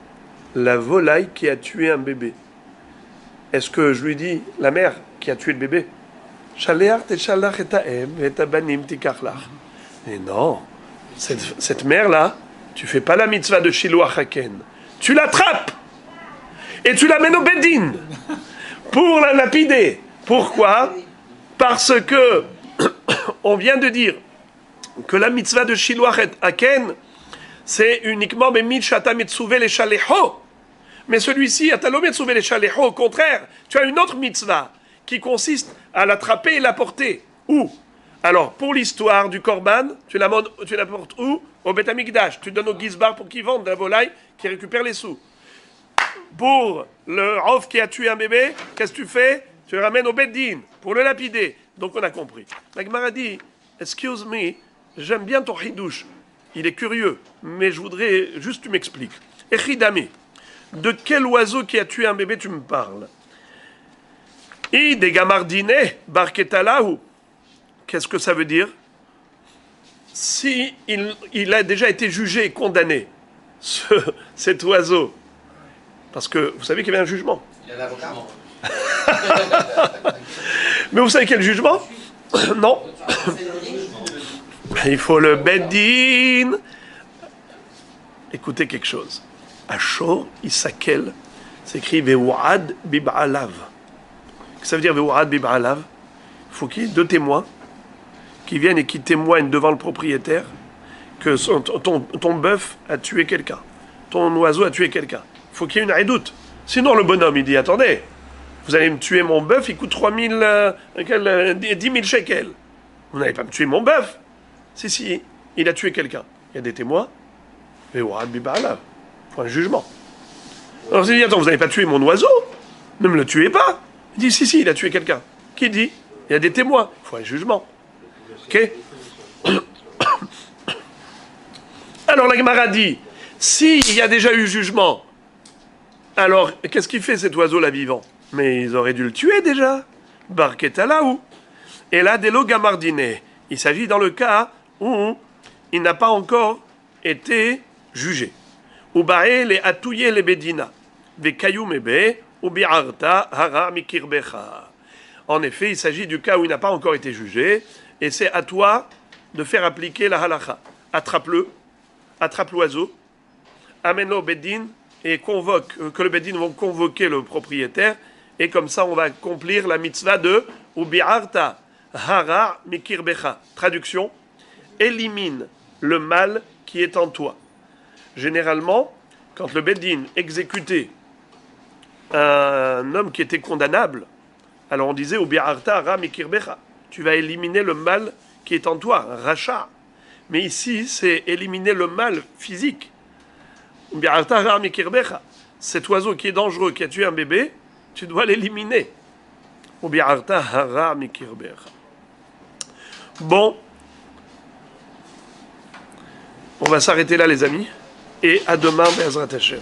la volaille qui a tué un bébé, est-ce que je lui dis, la mère qui a tué le bébé, mais non, cette mère-là, tu fais pas la mitzvah de Shiloach Haken. Tu l'attrapes et tu l'amènes au Beddin pour la lapider. Pourquoi? Parce que on vient de dire que la mitzvah de Shiloach Haken, c'est uniquement mais celui-ci, au contraire, tu as une autre mitzvah qui consiste à l'attraper et l'apporter. Où? Alors, pour l'histoire du korban, tu l'apportes où? Au Beth Amikdash. Tu donnes au Gizbar pour qu'il vende la volaille, qui récupère les sous. Pour le Rav qui a tué un bébé, qu'est-ce que tu fais? Tu le ramènes au Beddin pour le lapider. Donc on a compris. La Gemara dit, excuse me, j'aime bien ton hidouche. Il est curieux, mais je voudrais juste que tu m'expliques. Echidame, de quel oiseau qui a tué un bébé tu me parles? I de gamardine barketalahu. Qu'est-ce que ça veut dire? Si il a déjà été jugé et condamné, cet oiseau, parce que vous savez qu'il y avait un jugement. Il y a un avocat. Mais vous savez quel jugement? Non. Il faut le Beddin. Écoutez quelque chose. Ashor Isakel, c'est écrit Vewad Bib'alav. Ça veut dire Vewad Bib'alav. Il faut qu'il y ait deux témoins qui viennent et qui témoignent devant le propriétaire que ton bœuf a tué quelqu'un. Ton oiseau a tué quelqu'un. Il faut qu'il y ait une haïdoute. Sinon, le bonhomme, il dit, attendez, vous allez me tuer mon bœuf, il coûte 10 000 shekels. Vous n'allez pas me tuer mon bœuf. Si, il a tué quelqu'un. Il y a des témoins. Mais il faut un jugement. Alors, il dit, attends, vous n'allez pas tuer mon oiseau? Ne me le tuez pas. Il dit, si, il a tué quelqu'un. Qui dit? Il y a des témoins. Il faut un jugement. Ok? Alors, la Gemara dit, s'il y a déjà eu jugement, alors, qu'est-ce qu'il fait cet oiseau-là vivant? Mais ils auraient dû le tuer déjà. Barketalaou. Et là, Delo Gamardine. Il s'agit dans le cas où il n'a pas encore été jugé. Ubae le atouye le bedina. Vekayumebe ubiarta hara mikirbecha. En effet, il s'agit du cas où il n'a pas encore été jugé, et c'est à toi de faire appliquer la halacha. attrape-le, attrape l'oiseau, amène-le au Beddin et convoque, que le Beddin vont convoquer le propriétaire, et comme ça on va accomplir la mitzvah de Ubi'arta hara mikirbecha. Traduction, élimine le mal qui est en toi. Généralement, quand le Beddin exécutait un homme qui était condamnable, alors on disait Ubi'arta hara mikirbecha. Tu vas éliminer le mal qui est en toi, rachat. Mais ici, c'est éliminer le mal physique. Ubi'arta hara mikirbecha. Cet oiseau qui est dangereux, qui a tué un bébé, tu dois l'éliminer. Ubi'arta hara mikirbecha. Bon, on va s'arrêter là les amis, et à demain, Be'ezrat Hashem.